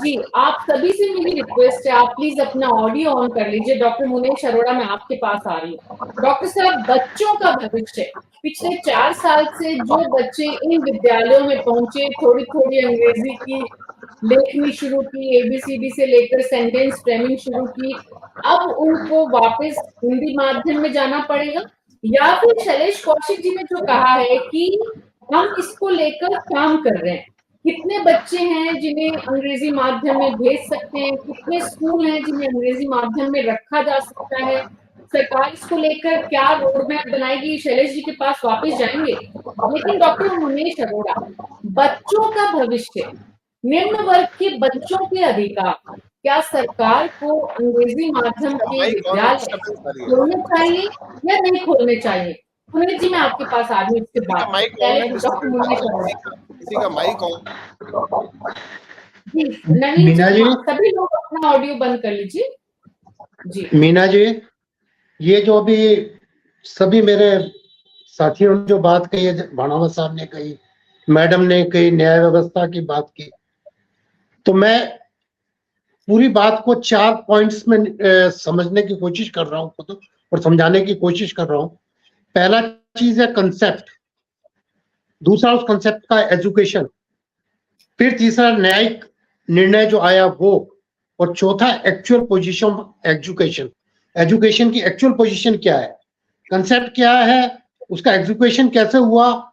जी, आप सभी से मेरी रिक्वेस्ट है, आप प्लीज अपना ऑडियो ऑन कर लीजिए। डॉक्टर मुनेश अरोड़ा, मैं आपके पास आ रही हूँ। डॉक्टर साहब, बच्चों का भविष्य, पिछले 4 साल से जो बच्चे इन विद्यालयों में पहुंचे, थोड़ी थोड़ी अंग्रेजी की लेखनी शुरू की, ABCD से लेकर सेंटेंस फ्रेमिंग शुरू की, अब उनको वापस हिंदी माध्यम में जाना पड़ेगा, या फिर शैलेश कौशिक जी ने जो कहा है कि हम इसको लेकर काम कर रहे हैं, कितने बच्चे हैं जिन्हें अंग्रेजी माध्यम में भेज सकते हैं, कितने स्कूल हैं जिन्हें अंग्रेजी माध्यम में रखा जा सकता है, सरकार इसको लेकर क्या रोड मैप बनाएगी, शैलेश जी के पास वापस जाएंगे। लेकिन डॉक्टर मुनीश अरोड़ा, बच्चों का भविष्य, निम्न वर्ग के बच्चों के अधिकार, क्या सरकार को अंग्रेजी माध्यम के विद्यालय खोलने चाहिए या नहीं खोलने चाहिए? पुनीत जी, मैं आपके पास आ रही हूँ इसके बाद। पहले डॉक्टर मुनीश अरोड़ा। किसी का माइक ऑन। जी नवीन मीना जी, सभी लोग अपना ऑडियो बंद कर लीजिए। जी मीना जी, ये जो अभी सभी मेरे साथियों ने जो बात कही है, भाणावत साहब ने कही, मैडम ने कही, न्याय व्यवस्था की बात की, तो मैं पूरी बात को 4 पॉइंट्स में समझने की कोशिश कर रहा हूँ खुद और समझाने की कोशिश कर रहा हूँ। पहला चीज है कंसेप्ट, दूसरा उस कंसेप्ट का एजुकेशन, फिर तीसरा न्यायिक निर्णय जो आया वो, और चौथा एक्चुअल पोजीशन एजुकेशन। एजुकेशन की एक्चुअल पोजीशन क्या है, कंसेप्ट क्या है, उसका एजुकेशन कैसे हुआ,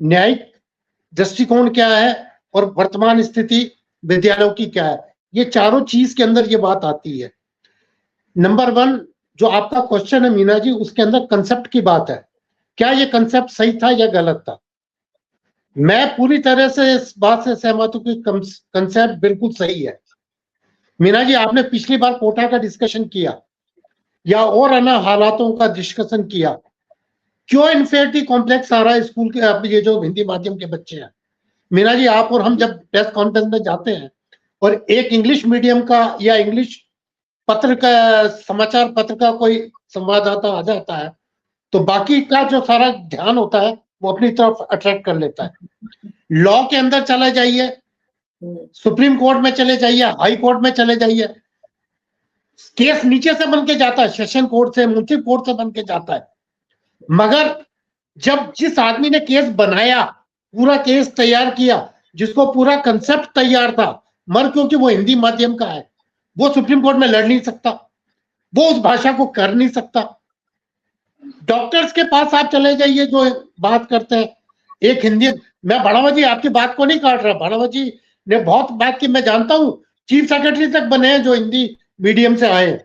न्यायिक दृष्टिकोण क्या है, और वर्तमान स्थिति विद्यालयों की क्या है। ये चारों चीज के अंदर ये बात आती है। नंबर 1 जो आपका क्वेश्चन है मीना जी, उसके अंदर कंसेप्ट की बात है, क्या ये कंसेप्ट सही था या गलत था। मैं पूरी तरह से इस बात से सहमत हूं कि कंसेप्ट बिल्कुल सही है। मीना जी, आपने पिछली बार कोटा का डिस्कशन किया या और अन्य हालातों का डिस्कशन किया, क्यों इन्फेरिटी कॉम्प्लेक्स आ रहा है स्कूल के, अब ये जो हिंदी माध्यम के बच्चे हैं। मीना जी, आप और हम जब प्रेस कॉन्फ्रेंस में जाते हैं और एक इंग्लिश मीडियम का या इंग्लिश पत्र का, समाचार पत्र का कोई संवाददाता आ जाता है, तो बाकी का जो सारा ध्यान होता है वो अपनी तरफ अट्रैक्ट कर लेता है। लॉ के अंदर चले जाइए, सुप्रीम कोर्ट में चले जाइए, हाई कोर्ट में चले जाइए, केस नीचे से बन के जाता है, सेशन कोर्ट से, मुंसिफ कोर्ट से बन के जाता है। मगर जब जिस आदमी ने केस बनाया, पूरा केस तैयार किया, जिसको पूरा कंसेप्ट तैयार था, मगर क्योंकि वो हिंदी माध्यम का है, वो सुप्रीम कोर्ट में लड़ नहीं सकता, वो उस भाषा को कर नहीं सकता। डॉक्टर्स के पास आप चले जाइए जो बात करते हैं, एक हिंदी, मैं भाणावत जी आपकी बात को नहीं काट रहा, भाणावत जी ने बहुत बात की, मैं जानता हूं, चीफ सेक्रेटरी तक बने हैं जो हिंदी मीडियम से आए हैं।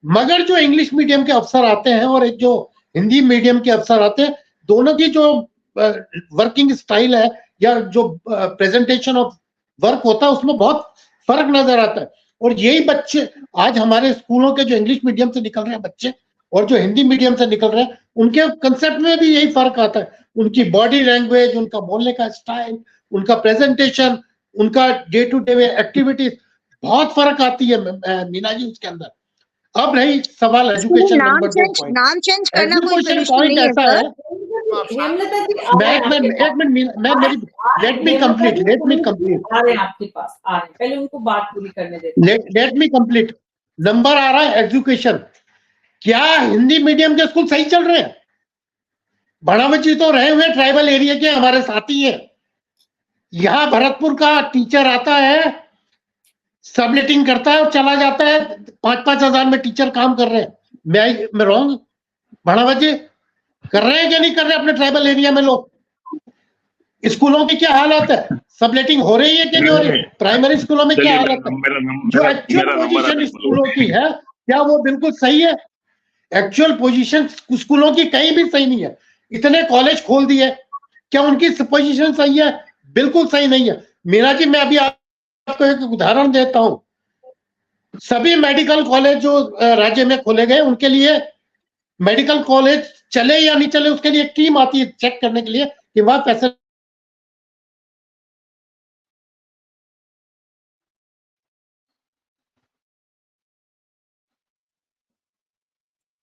मगर जो इंग्लिश मीडियम के अफसर आते हैं और एक जो हिंदी मीडियम के अफसर आते हैं, दोनों की जो वर्किंग स्टाइल है या जो प्रेजेंटेशन ऑफ वर्क होता है, उसमें बहुत फर्क नजर आता है। और यही बच्चे आज हमारे स्कूलों के जो इंग्लिश मीडियम से निकल रहे हैं बच्चे और जो हिंदी मीडियम से निकल रहे हैं, उनके कंसेप्ट में भी यही फर्क आता है। उनकी बॉडी लैंग्वेज, उनका बोलने का स्टाइल, उनका प्रेजेंटेशन, उनका डे टू डे एक्टिविटीज, बहुत फर्क आती है मीना जी उसके अंदर। अब रही सवाल एजुकेशन नंबर 2 पॉइंट, नाम चेंज करना कोई एजुकेशन इशू पॉइंट नहीं है ऐसा है, हेमलता जी, लेट मी कंप्लीट आ रहे हैं आपके पास, आ रहे हैं, पहले उनको बात पूरी करने देते। Let me complete. नंबर आ रहा है एजुकेशन, क्या हिंदी मीडियम के स्कूल सही चल रहे हैं? भाणावत जी तो रहे हुए ट्राइबल एरिया के हमारे साथी हैं। यहां भरतपुर का टीचर आता है, सबलेटिंग करता है और चला जाता है, 5-5 हजार में टीचर काम कर रहे हैं। मैं रॉन्ग? भाणावत जी कर रहे हैं क्या नहीं कर रहे अपने ट्राइबल एरिया में लोग? स्कूलों की क्या हालत है? सबलेटिंग हो रही है कि नहीं हो रही? प्राइमरी स्कूलों में क्या हालत है? जो एक्चुअल पोजीशन स्कूलों की है, क्या वो बिल्कुल सही है? एक्चुअल पोजीशन स्कूलों की कहीं भी सही नहीं है। इतने कॉलेज खोल दिए, क्या उनकी पोजीशन सही है? बिल्कुल सही नहीं है। मीना जी, मैं अभी आपको एक उदाहरण देता हूं। सभी मेडिकल कॉलेज जो राज्य में खोले गए, उनके लिए मेडिकल कॉलेज चले या नहीं चले, उसके लिए एक टीम आती है चेक करने के लिए कि वहां पैसे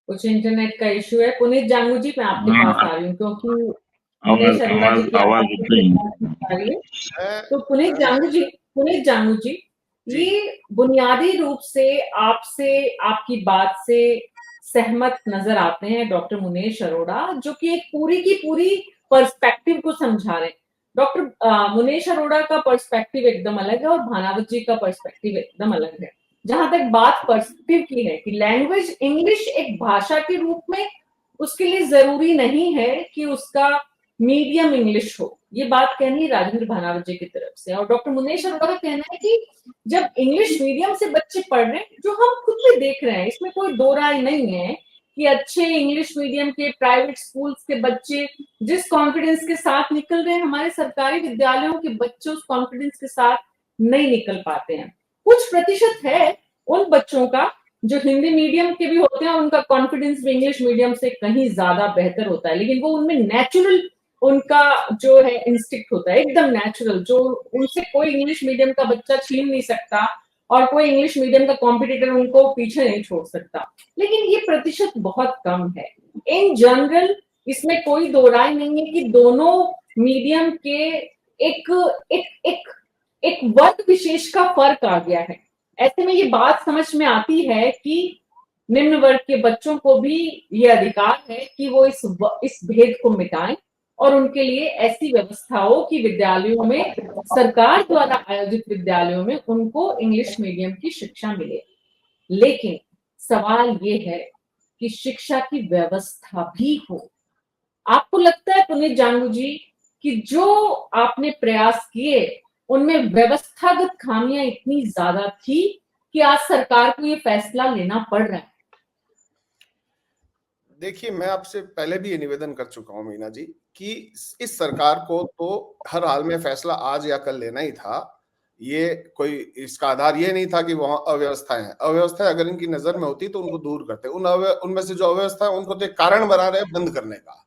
कुछ इंटरनेट का इशू है। पुनीत जांगू जी, मैं आपके पास आ रही हूँ क्योंकि मुनीश अरोड़ा जी की आ रही है। तो पुनीत जांगू जी, ये बुनियादी रूप से आपसे, आपकी बात से सहमत नजर आते हैं डॉक्टर मुनीश अरोड़ा, जो कि एक पूरी की पूरी पर्सपेक्टिव को समझा रहे हैं। डॉक्टर मुनीश अरोड़ा का पर्सपेक्टिव एकदम अलग है और भानावत जी का पर्सपेक्टिव एकदम अलग है। जहां तक बात पर्सपेक्टिव की है कि लैंग्वेज इंग्लिश एक भाषा के रूप में, उसके लिए जरूरी नहीं है कि उसका मीडियम इंग्लिश हो। ये बात कहनी राजेंद्र भानावत जी की तरफ से। और डॉक्टर मुनेश अरोड़ा का कहना है कि जब इंग्लिश मीडियम से बच्चे पढ़ रहे हैं, जो हम खुद भी देख रहे हैं, इसमें कोई दो राय नहीं है कि अच्छे इंग्लिश मीडियम के प्राइवेट स्कूल्स के बच्चे जिस कॉन्फिडेंस के साथ निकल रहे हैं, हमारे सरकारी विद्यालयों के बच्चे उस कॉन्फिडेंस के साथ नहीं निकल पाते हैं। कुछ प्रतिशत है उन बच्चों का जो हिंदी मीडियम के भी होते हैं, उनका कॉन्फिडेंस भी इंग्लिश मीडियम से कहीं ज्यादा बेहतर होता है, लेकिन वो उनमें नेचुरल उनका जो है इंस्टिक्ट होता है, एकदम नेचुरल, जो उनसे कोई इंग्लिश मीडियम का बच्चा छीन नहीं सकता और कोई इंग्लिश मीडियम का कॉम्पिटिटर उनको पीछे नहीं छोड़ सकता। लेकिन ये प्रतिशत बहुत कम है। इन जनरल इसमें कोई दो राय नहीं है कि दोनों मीडियम के एक एक एक एक वर्ग विशेष का फर्क आ गया है। ऐसे में ये बात समझ में आती है कि निम्न वर्ग के बच्चों को भी ये अधिकार है कि वो इस भेद को मिटाएं और उनके लिए ऐसी व्यवस्था हो कि विद्यालयों में, सरकार द्वारा आयोजित विद्यालयों में उनको इंग्लिश मीडियम की शिक्षा मिले। लेकिन सवाल ये है कि शिक्षा की व्यवस्था भी हो। आपको लगता है पुनीत जांगू जी कि जो आपने प्रयास किए उनमें व्यवस्थागत खामियां इतनी ज्यादा थी कि आज सरकार को ये फैसला लेना पड़ रहा है? देखिए, मैं आपसे पहले भी ये निवेदन कर चुका हूं मीना जी कि इस सरकार को तो हर हाल में फैसला आज या कल लेना ही था। ये कोई इसका आधार ये नहीं था कि वहां अव्यवस्थाएं हैं। अव्यवस्थाएं अगर इनकी नजर में होती तो उनको दूर करते। उनमें से जो अव्यवस्था है उनको तो एक कारण बना रहे बंद करने का।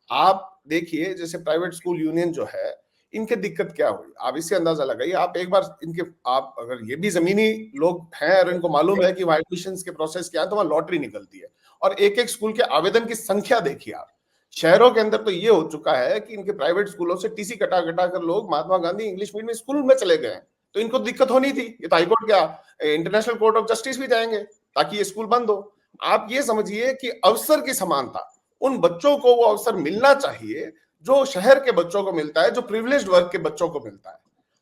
आप देखिए, जैसे प्राइवेट स्कूल यूनियन जो है, इनके दिक्कत क्या हुई आप इससे अंदाजा लगाइए। आप एक बार इनके, आप अगर ये भी जमीनी लोग हैं और इनको मालूम है कि वहां एडमिशंस के प्रोसेस क्या है, तो वहां लॉटरी निकलती है और एक एक स्कूल के आवेदन की संख्या देखिए आप। शहरों के अंदर तो ये हो चुका है कि इनके प्राइवेट स्कूलों से टीसी कटा कटा कर लोग Mahatma Gandhi English medium school में चले गए। तो इनको दिक्कत होनी थी, ये तो हाईकोर्ट क्या इंटरनेशनल कोर्ट ऑफ जस्टिस भी जाएंगे ताकि ये स्कूल बंद हो। आप ये समझिए कि अवसर की समानता, उन बच्चों को वो अवसर मिलना चाहिए जो शहर के बच्चों को मिलता है, जो प्रिविलेज्ड वर्ग के बच्चों को मिलता है।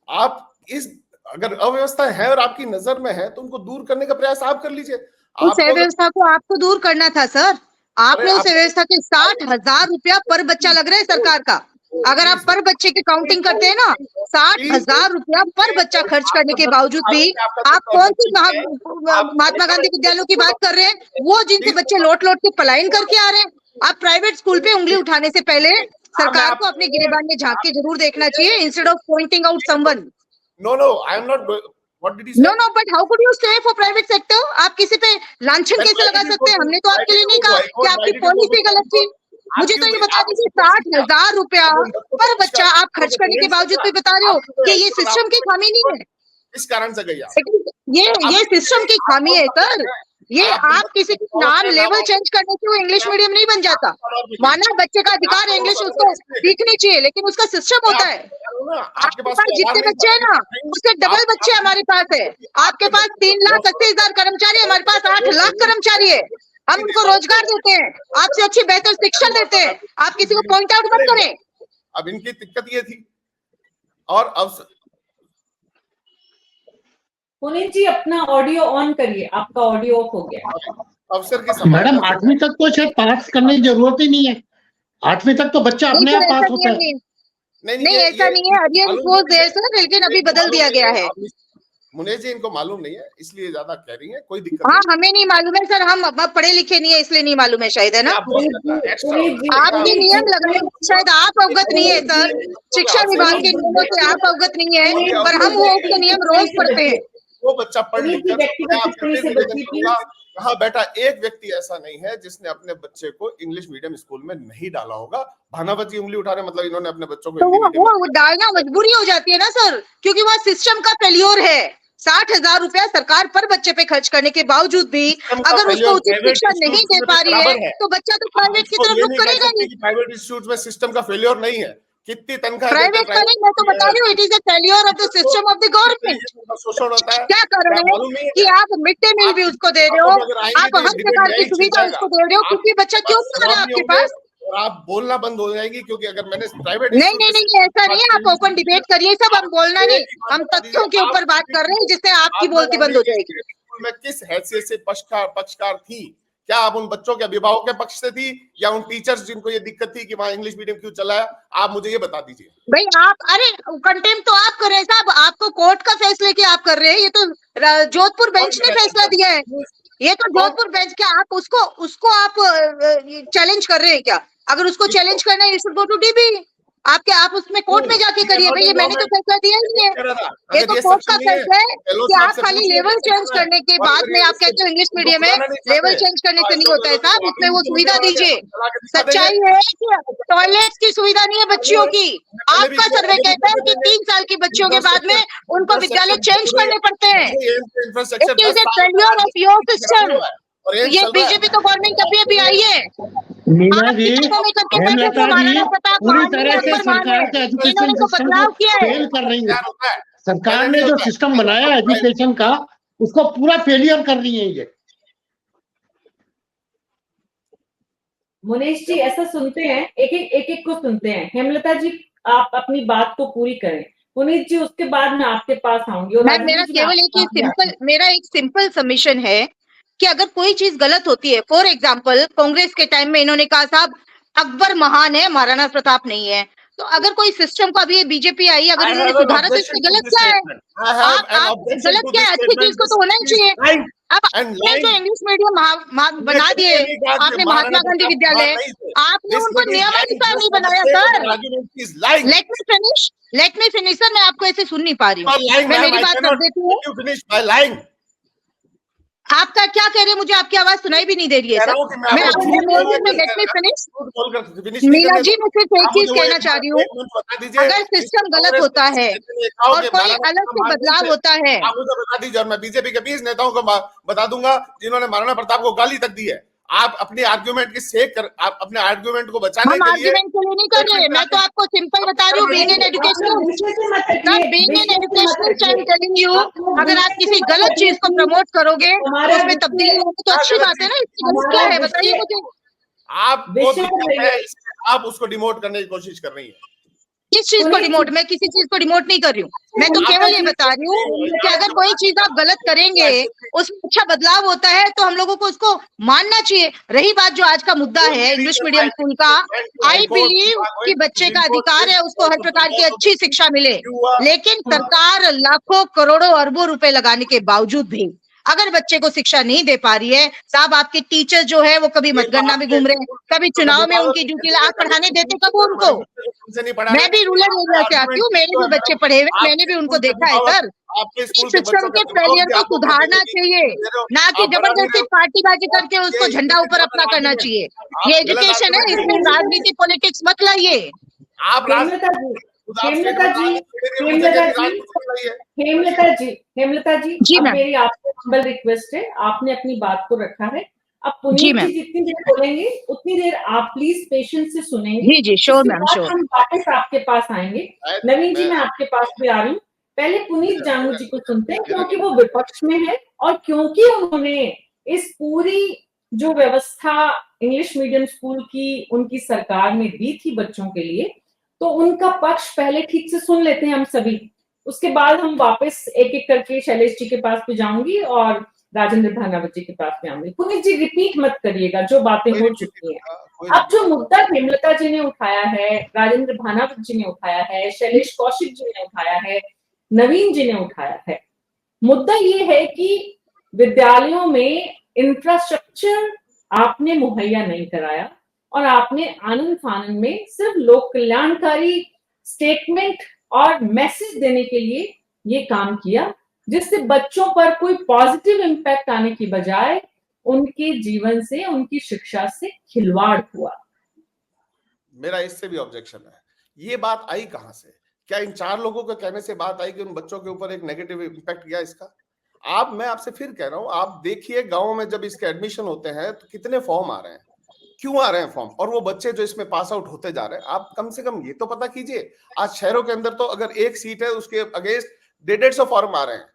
आप इस, अगर अव्यवस्था है और आपकी नजर में है तो उनको दूर करने का प्रयास आप कर लीजिए। उस अव्यवस्था को आपको दूर करना था सर। आपने उस अव्यवस्था के 60,000 रुपया पर बच्चा लग रहा है सरकार का। अगर आप पर बच्चे की काउंटिंग करते हैं ना, 60,000 रुपया पर बच्चा खर्च करने के बावजूद भी आप कौन सी महात्मा गांधी विद्यालयों की बात कर रहे हैं? वो जिनसे बच्चे लौट लौट के पलायन करके आ रहे हैं। आप प्राइवेट स्कूल पे उंगली उठाने से पहले सरकार को अपने गिरेबान में झांक के जरूर देखना चाहिए, instead of pointing out someone. No, I am not. What did he say? No, but how could you say for private sector? आप किसी पे लांछन कैसे लगा सकते हैं? हमने तो आपके लिए नहीं कहा कि आपकी पॉलिसी गलत थी। मुझे तो ये बता दीजिए, 60,000 रुपया पर बच्चा आप खर्च करने के बावजूद भी बता रहे हो कि ये सिस्टम की खामी नहीं है। इस कारण से गई आप। ये सिस्टम की खामी है सर। ये आप किसी के नाम लेवल चेंज करने से वो इंग्लिश मीडियम नहीं बन जाता। माना बच्चे का अधिकार है इंग्लिश उसको सीखनी चाहिए, लेकिन उसका सिस्टम होता है। आपके पास जितने बच्चे हैं ना, उससे डबल बच्चे हमारे पास है। आपके पास 3,80,000 कर्मचारी, हमारे पास 8 लाख कर्मचारी है। हम उनको रोजगार देते हैं, आपसे अच्छी बेहतर शिक्षा देते हैं। आप किसी को पॉइंट आउट मत करें। अब इनकी दिक्कत ये थी। और अब पुनीत जी अपना ऑडियो ऑन करिए, आपका ऑडियो ऑफ हो गया। अवसर की मैडम 8वीं तक तो शायद पास करने की जरूरत ही नहीं है। 8वीं तक तो बच्चा अपने आप पास होता है। नहीं ऐसा नहीं है, अरियन वाज देयर सर, लेकिन अभी बदल दिया गया है। मुनेश जी इनको मालूम नहीं है इसलिए ज्यादा कह रही है, कोई दिक्कत हाँ, हमें नहीं मालूम है सर, हम पढ़े लिखे नहीं है इसलिए नहीं मालूम है शायद, है ना। आपके नियम लगने शायद आप अवगत नहीं है सर, शिक्षा विभाग के नियमों से आप अवगत नहीं है, पर हम वो नियम रोज पढ़ते हैं। वो बच्चा पढ़ लिख कहा बेटा, एक व्यक्ति ऐसा नहीं है जिसने अपने बच्चे को इंग्लिश मीडियम स्कूल में नहीं डाला होगा। भानावत जी उंगली उठा रहे, मतलब इन्होंने अपने बच्चों को तो वो डालना मजबूरी हो जाती है ना सर, क्योंकि वह सिस्टम का फेल्योर है। 60,000 रुपया सरकार पर बच्चे पे खर्च करने के बावजूद भी अगर उसको उचित शिक्षा नहीं दे पा रही है तो बच्चा तो प्राइवेट की तरफ रुख करेगा नहीं। प्राइवेट इंस्टीट्यूट में सिस्टम का फेल्योर नहीं है। कितनी तनख्वाह प्राइवेट का नहीं, मैं तो बता रही हूँ, it is a failure of the system of the government. शोषण होता है। क्या कारण है कि आप मिड डे मील भी उसको दे रहे हो, आप हर प्रकार की सुविधा उसको दे रहे हो, क्योंकि बच्चा क्यों नहीं आ रहा आपके पास? और आप बोलना बंद हो जाएगी, क्योंकि अगर मैंने प्राइवेट नहीं ऐसा नहीं है, आप ओपन डिबेट करिए सब, हम बोलना नहीं, हम तथ्यों के ऊपर बात कर रहे हैं जिससे आपकी बोलती बंद हो जाएगी। में किस हैसियत से पक्षकार थी क्या आप उन बच्चों के अभिभावक के पक्ष से थी या उन टीचर्स जिनको ये दिक्कत थी कि वहां इंग्लिश मीडियम क्यों चला है? आप मुझे ये बता दीजिए। भाई आप, अरे कंटेम्प तो आप कर रहे हैं साहब, आपको कोर्ट का फैसले की आप कर रहे हैं, ये तो जोधपुर बेंच ने फैसला दिया है, ये तो जोधपुर बेंच, क्या आप उसको आप चैलेंज कर रहे हैं क्या? अगर उसको चैलेंज करना है, you should go to DB. आप उसमें कोर्ट में जाके करिए भाई, ये मैंने तो फैसला दिया ही नहीं है, ये तो कोर्ट का फैसला है कि आप खाली लेवल चेंज करने के बाद में आप कहते हो इंग्लिश मीडियम में लेवल चेंज करने से नहीं होता है साहब, उसमें वो सुविधा दीजिए। सच्चाई है कि टॉयलेट्स की सुविधा नहीं है बच्चियों की। आपका सर्वे कहता है कि 3 साल की बच्चियों के बाद में उनको विद्यालय चेंज करने पड़ते हैं। It is a failure of your system. ये बीजेपी तो गवर्नमेंट कभी अभी आई है, मीना आप जी, शिक्षकों में करके बैठे हेमलता थे, जी महाराणा प्रताप, पूरी महारानी तरह से अकबर मान सरकार है, का एजुकेशन इन्होंने तो सिस्टम बदलाव को किया है। फेल कर रही है। सरकार ने जो सिस्टम बनाया है एजुकेशन का, उसको पूरा फेलियर कर रही है ये। मुनीश जी ऐसा सुनते हैं, एक एक को सुनते हैं। हेमलता जी आप अपनी बात को पूरी करें, पुनीत जी उसके बाद मैं आपके पास आऊंगी। और मेरा एक सिंपल सबमिशन है कि अगर कोई चीज गलत होती है, फॉर एग्जाम्पल कांग्रेस के टाइम में इन्होंने कहा साहब अकबर महान है, महाराणा प्रताप नहीं है, तो अगर कोई सिस्टम को अभी बीजेपी आई, अगर उन्होंने सुधारा तो इसमें गलत क्या है? आप गलत क्या है? अच्छी चीज को तो होना ही चाहिए। अब आपने जो इंग्लिश मीडियम बना दिए, आपने महात्मा गांधी विद्यालय, आपने उनको नियमानुसार नहीं बनाया sir. Let me finish sir, मैं आपको ऐसे सुन नहीं पा रही हूँ, मैं मेरी बात कर देती हूँ। आपका क्या कह रहे हैं, मुझे आपकी आवाज सुनाई भी नहीं दे रही है सर। मैं बोल रही हूँ let me finish. Meena ji मैं सिर्फ एक चीज कहना चाह रही हूँ, अगर सिस्टम गलत होता है और कोई अलग से बदलाव होता है, आप मुझे बता दीजिए और मैं बीजेपी के 20 नेताओं को बता दूंगा जिन्होंने महाराणा प्रताप को गाली तक दी है। आप अपने आर्ग्यूमेंट की आप अपने आर्ग्यूमेंट को बचाने हम आर्ग्यूमेंट के लिए नहीं कर रहे, मैं तो आपको सिंपल बता रही हूँ, बीइंग एन एजुकेशनल, अगर आप किसी गलत चीज को प्रमोट करोगे तो उसमें तब्दीली होगी तो अच्छी बात है ना, इसकी गलत क्या है बताइए मुझे। आप उसको डिमोट करने की कोशिश कर रही है। किस चीज को डिमोट? मैं किसी चीज को डिमोट नहीं कर रही हूँ, मैं तो केवल ये बता रही हूँ कि अगर कोई चीज आप गलत करेंगे उसमें अच्छा बदलाव होता है तो हम लोगों को उसको मानना चाहिए। रही बात जो आज का मुद्दा है इंग्लिश मीडियम स्कूल का, आई बिलीव कि बच्चे का अधिकार है उसको हर प्रकार की अच्छी शिक्षा मिले, लेकिन सरकार लाखों करोड़ों अरबों रुपए लगाने के बावजूद भी अगर बच्चे को शिक्षा नहीं दे पा रही है, साहब आपके टीचर जो है वो कभी मतगणना में घूम रहे हैं, कभी चुनाव में उनकी ड्यूटी, आप पढ़ाने देते कब उनको? मैं भी रूरल एरिया से आती हूँ, मेरे भी बच्चे पढ़े हुए, मैंने भी उनको देखा है सर। सिस्टम के फेलियर को सुधारना चाहिए, ना कि जबरदस्ती पार्टीबाजी करके उसको झंडा ऊपर अपना करना चाहिए। ये एजुकेशन है, इसमें राजनीति पॉलिटिक्स मत लाइए। हेमलता जी जी मैम, मेरी आपसे हम्बल रिक्वेस्ट है, आपने अपनी बात को रखा है, अब पुनीत जी जितनी देर बोलेंगे उतनी देर आप प्लीज पेशेंस से सुनेंगे। जी श्योर मैम, श्योर। हम वापस आपके पास आएंगे। नवीन जी मैं आपके पास भी आ रही हूँ, पहले पुनीत जानू जी को सुनते हैं क्योंकि वो विपक्ष में है और क्योंकि उन्होंने इस पूरी जो व्यवस्था इंग्लिश मीडियम स्कूल की उनकी सरकार ने दी थी बच्चों के लिए, तो उनका पक्ष पहले ठीक से सुन लेते हैं हम सभी, उसके बाद हम वापस एक एक करके शैलेश जी के पास भी जाऊंगी और राजेंद्र भानावत जी के पास भी आऊंगी। पुनीत जी रिपीट मत करिएगा जो बातें हो चुकी हैं। अब जो मुद्दा हेमलता जी ने उठाया है, राजेंद्र भानावत जी ने उठाया है, शैलेश कौशिक जी ने उठाया है, नवीन जी ने उठाया है, मुद्दा ये है कि विद्यालयों में इंफ्रास्ट्रक्चर आपने मुहैया नहीं कराया और आपने आनंद फानंद में सिर्फ लोक कल्याणकारी स्टेटमेंट और मैसेज देने के लिए ये काम किया, जिससे बच्चों पर कोई पॉजिटिव इंपैक्ट आने की बजाय उनके जीवन से, उनकी शिक्षा से खिलवाड़ हुआ। मेरा इससे भी ऑब्जेक्शन है। ये बात आई कहां से? क्या इन 4 लोगों के कहने से बात आई कि उन बच्चों के ऊपर एक नेगेटिव इंपैक्ट गया इसका? मैं आपसे फिर कह रहा हूं, आप देखिए गांव में जब इसके एडमिशन होते हैं तो कितने फॉर्म आ रहे हैं, क्यों आ रहे हैं फॉर्म, और वो बच्चे जो इसमें पास आउट होते जा रहे हैं, आप कम से कम ये तो पता कीजिए। आज शहरों के अंदर तो अगर एक सीट है उसके अगेंस्ट 150 फॉर्म आ रहे हैं।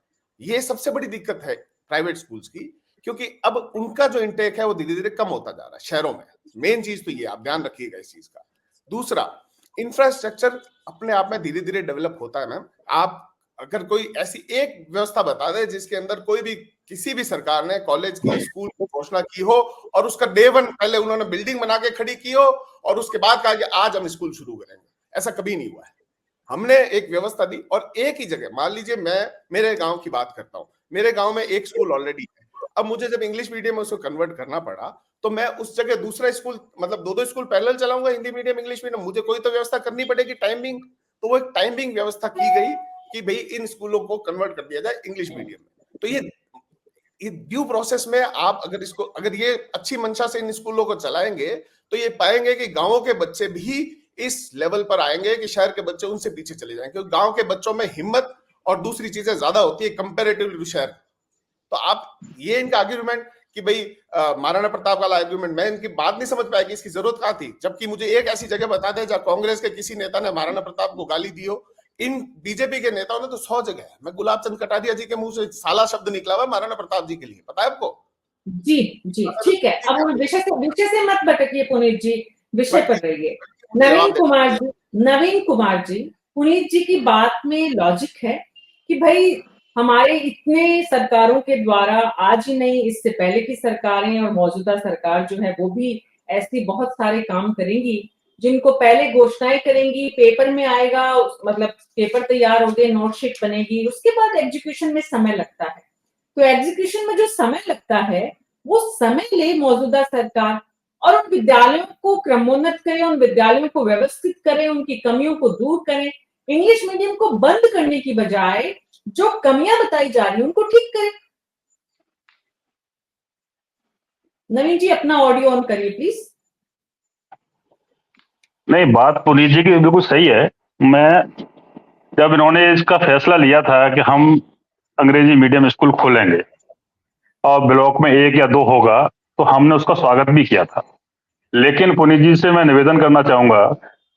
ये सबसे बड़ी दिक्कत है प्राइवेट स्कूल्स की, क्योंकि अब उनका जो इंटेक है वो धीरे धीरे कम होता जा रहा है शहरों में। मेन चीज तो ये, आप ध्यान रखिएगा इस चीज का। दूसरा, इंफ्रास्ट्रक्चर अपने आप में धीरे धीरे डेवलप होता है मैम। आप अगर कोई ऐसी एक व्यवस्था बता दे जिसके अंदर कोई भी किसी भी सरकार ने कॉलेज की स्कूल की घोषणा की हो और उसका डे वन पहले उन्होंने बिल्डिंग बना के खड़ी की हो और उसके बाद कहा कि आज हम स्कूल शुरू करेंगे, ऐसा कभी नहीं हुआ है। हमने एक व्यवस्था दी और एक ही जगह, मान लीजिए मैं मेरे गांव की बात करता हूं, मेरे गांव में एक स्कूल ऑलरेडी है, अब मुझे जब इंग्लिश मीडियम में उसको कन्वर्ट करना पड़ा तो मैं उस जगह दूसरा स्कूल, मतलब दो स्कूल पैरेलल चलाऊंगा, हिंदी मीडियम इंग्लिश मीडियम, मुझे कोई तो व्यवस्था करनी पड़ेगी टाइमिंग। तो वो एक टाइमिंग व्यवस्था की गई कि भाई इन स्कूलों को कन्वर्ट कर दिया जाए इंग्लिश मीडियम में। तो ये ड्यू प्रोसेस में आप अगर ये अच्छी मंशा से इन स्कूलों को चलाएंगे तो ये पाएंगे कि गांवों के बच्चे भी इस लेवल पर आएंगे कि शहर के बच्चे उनसे पीछे चले जाएंगे, क्योंकि गांव के बच्चों में हिम्मत और दूसरी चीजें ज्यादा होती है कंपैरेटिवली टू शहर। तो आप ये इनका आर्ग्यूमेंट कि भाई महाराणा प्रताप वाला आर्ग्यूमेंट, मैं इनकी बात नहीं समझ पाया कि इसकी जरूरत कहाँ थी, जबकि मुझे एक ऐसी जगह बता दे जहाँ कांग्रेस के किसी नेता ने महाराणा प्रताप को गाली दी हो। इन बीजेपी के नेताओं ने तो 100 जगह है। मैं गुलाब चंद कटारिया जी के मुंह से साला शब्द निकला हुआ महाराणा प्रताप जी के लिए, पता है आपको? जी जी ठीक है, अब हम विषय से मत भटकिए पुनीत जी, विषय पर रहिए। नवीन कुमार जी, पुनीत जी की बात में लॉजिक है कि भाई हमारे इतने सरकारों के द्वारा, आज ही नहीं इससे पहले की सरकारें और मौजूदा सरकार जो है वो भी ऐसी बहुत सारे काम करेंगी जिनको पहले घोषणाएं करेंगी, पेपर में आएगा, मतलब पेपर तैयार हो गए, नोटशीट बनेगी, उसके बाद एग्जीक्यूशन में समय लगता है। तो एग्जीक्यूशन में जो समय लगता है वो समय ले मौजूदा सरकार और उन विद्यालयों को क्रमोन्नत करें, उन विद्यालयों को व्यवस्थित करें, उनकी कमियों को दूर करें, इंग्लिश मीडियम को बंद करने की बजाय जो कमियां बताई जा रही है उनको ठीक करें। नवीन जी अपना ऑडियो ऑन करिए प्लीज। नहीं, बात पुनीत जी की बिल्कुल सही है। मैं जब इन्होंने इसका फैसला लिया था कि हम अंग्रेजी मीडियम स्कूल खोलेंगे और ब्लॉक में 1 या 2 होगा, तो हमने उसका स्वागत भी किया था। लेकिन पुनीत जी से मैं निवेदन करना चाहूंगा